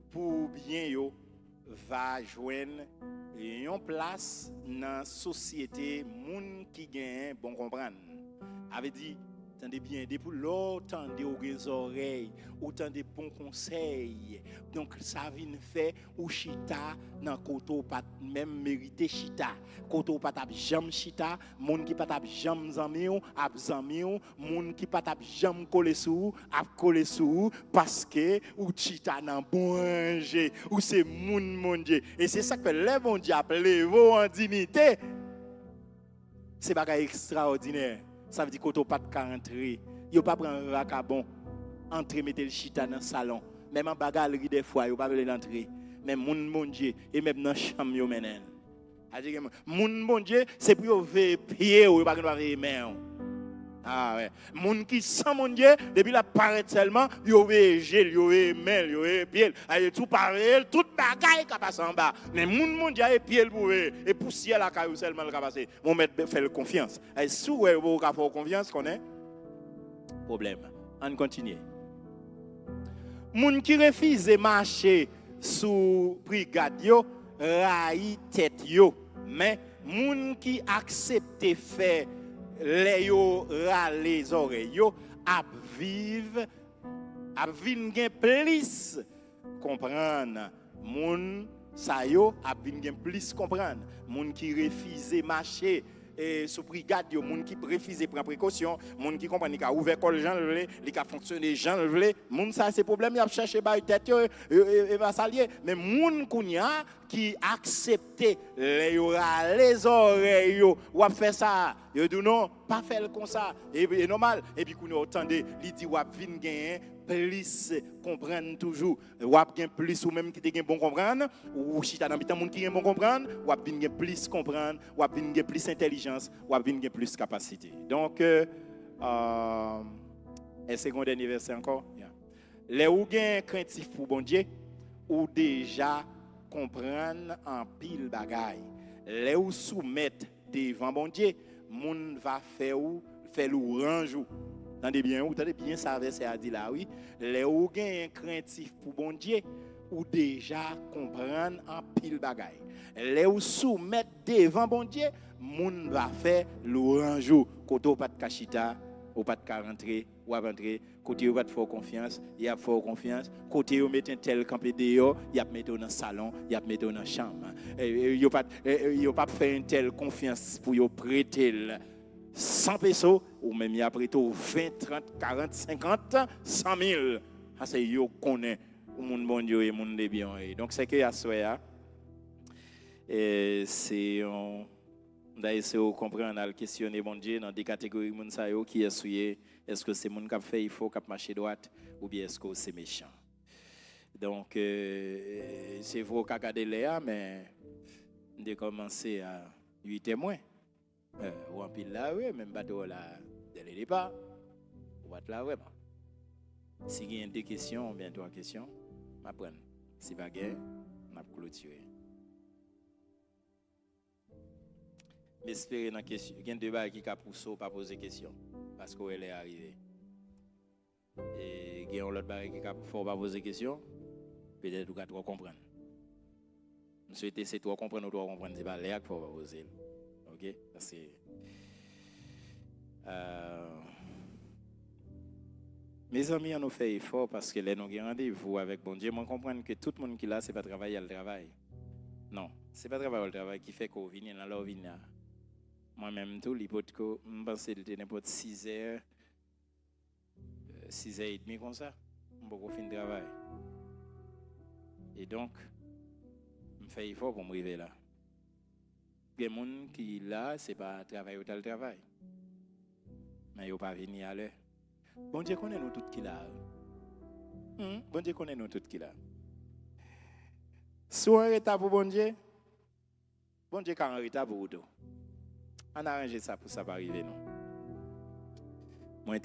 pour bien yo va joindre une place dans société moun qui gagne bon comprendre. Avait dit attendez bien, depuis longtemps, des oreilles, autant de bons conseils. Donc, ça vient faire ou chita, dans koto pas même mérité chita. Koto pas tap jam chita, moun qui pas tap jam zamiou, ap zamiou, moun qui pas tap jam coller sou, ap coller sou, parce que ou chita nan bon ange, ou c'est moun mon Dieu. Et c'est ça que les bon Dieu appelé vos en dignité. C'est bagay extraordinaire. Ça veut dire qu'on n'a pas de rentrer. Yo pas prendre vacabon, entrer mettre le chita dans le salon. Même en bagarre des fois, yo pas veut l'entrer. Mais mon Dieu et même dans chambre yo menen. C'est-à-dire mon Dieu, c'est pour yo veiller pied ou pas veiller main. Ah ouais. Moun qui sans mon Dieu, depuis la paraît seulement, yo veille gel, yo veille main, yo veille pied, ay tout pareil, tout bagaille qui passe en bas. Mais mon Dieu et pied pour et poussière la caillou seulement le passer. Mon maître fait le confiance. Et sous vous ka faire confiance connaît problème. On continue. Moun qui refuse marcher sous brigade yo, raï tête yo, mais moun qui accepte faire les yo râle les oreilles yo ap vive ap vinn gen plus comprendre moun sa yo ap vinn gen plus comprendre moun qui refuse marcher sous brigade yo moun qui refuse prendre précaution moun qui comprend qui a ouvert col Jean le li ka fonctionner Jean le moun ça c'est problème y a chercher ba tête yo et va s'allier mais moun kounya qui accepter les oreilles yo ou a fait ça yo dit non pas faire comme ça et normal et puis qu'on entendez li dit ou a vinn gagner plus comprendre toujours ou a gain plus ou même qui te gain bon comprendre ou si tu dans bitan monde qui gain bon comprendre ou a vinn gain plus comprendre ou a vinn gain plus intelligence ou a vinn gain plus capacité donc et second dernier verset encore les ou gain craintif pour bon Dieu ou déjà comprendre en pile bagaille les ou soumettre devant bon Dieu moun va faire l'orange. Tendez bien ça verset a dit là oui les ou gen craintif pour bon Dieu ou déjà comprendre en pile bagaille les ou soumettre devant bon Dieu moun va faire l'orange koto pas de kachita ou pas de rentrer ou rentrer Côté vous pas de confiance, il y a fort confiance. Côté vous mettez tel campé dehors, il y a mettre dans le salon, il y a mettre dans la chambre. Il pas fait une telle confiance pour vous prêter 100 pesos ou même il y a prêté 20, 30, 40, 50, 100 000. Ça c'est yo connaît monde bon Dieu et monde de bien. Donc c'est que à soya et c'est d'ailleurs c'est comprendre à questionner bon Dieu dans des catégories monde ça yo qui est souillé. Est-ce que c'est mon qui fait il faut qui marcher droite ou bien est-ce que c'est méchant? Donc c'est vous qui regardez là mais de commencer à 8 témoins. Ou en pile là oui même bateau là dès le départ. On va là vraiment. Si il y a deux questions ou bien 3 questions, m'apprendre. Si pas gain, m'a clôturer. Mais espérer dans question, il y a deux bails qui poussent pas poser question parce qu'elle est arrivée. Et il y a l'autre bail qui faut pas poser question, peut-être vous trop comprendre. Je souhaite c'est toi comprendre ou toi comprendre, c'est pas l'air qu'il faut pas poser. OK? Parce que mes amis, on nous fait effort parce que les nous avons rendez-vous avec bon Dieu. Moi, comprendre que tout le monde qui est là, ce n'est pas travailler à le travail. Non, ce n'est pas travailler au travail qui fait qu'on vient dans leur vie. Moi-même, tout, l'hypothèse, je pense que c'était n'importe 6 heures, 6 heures et demie comme ça. Je peux finir le travail. Et donc, je fais effort pour me arriver là. Il y a des gens qui là, ce n'est pas travailler au travail. Mais ils ne pas venir à l'heure. Bon Dieu connaît nous tous qui là. Bon Dieu connaît nous tous qui là. Soit un retard pour bon Dieu quand un retard pour vous. On a arrangé ça pour ça pas arriver non. Moi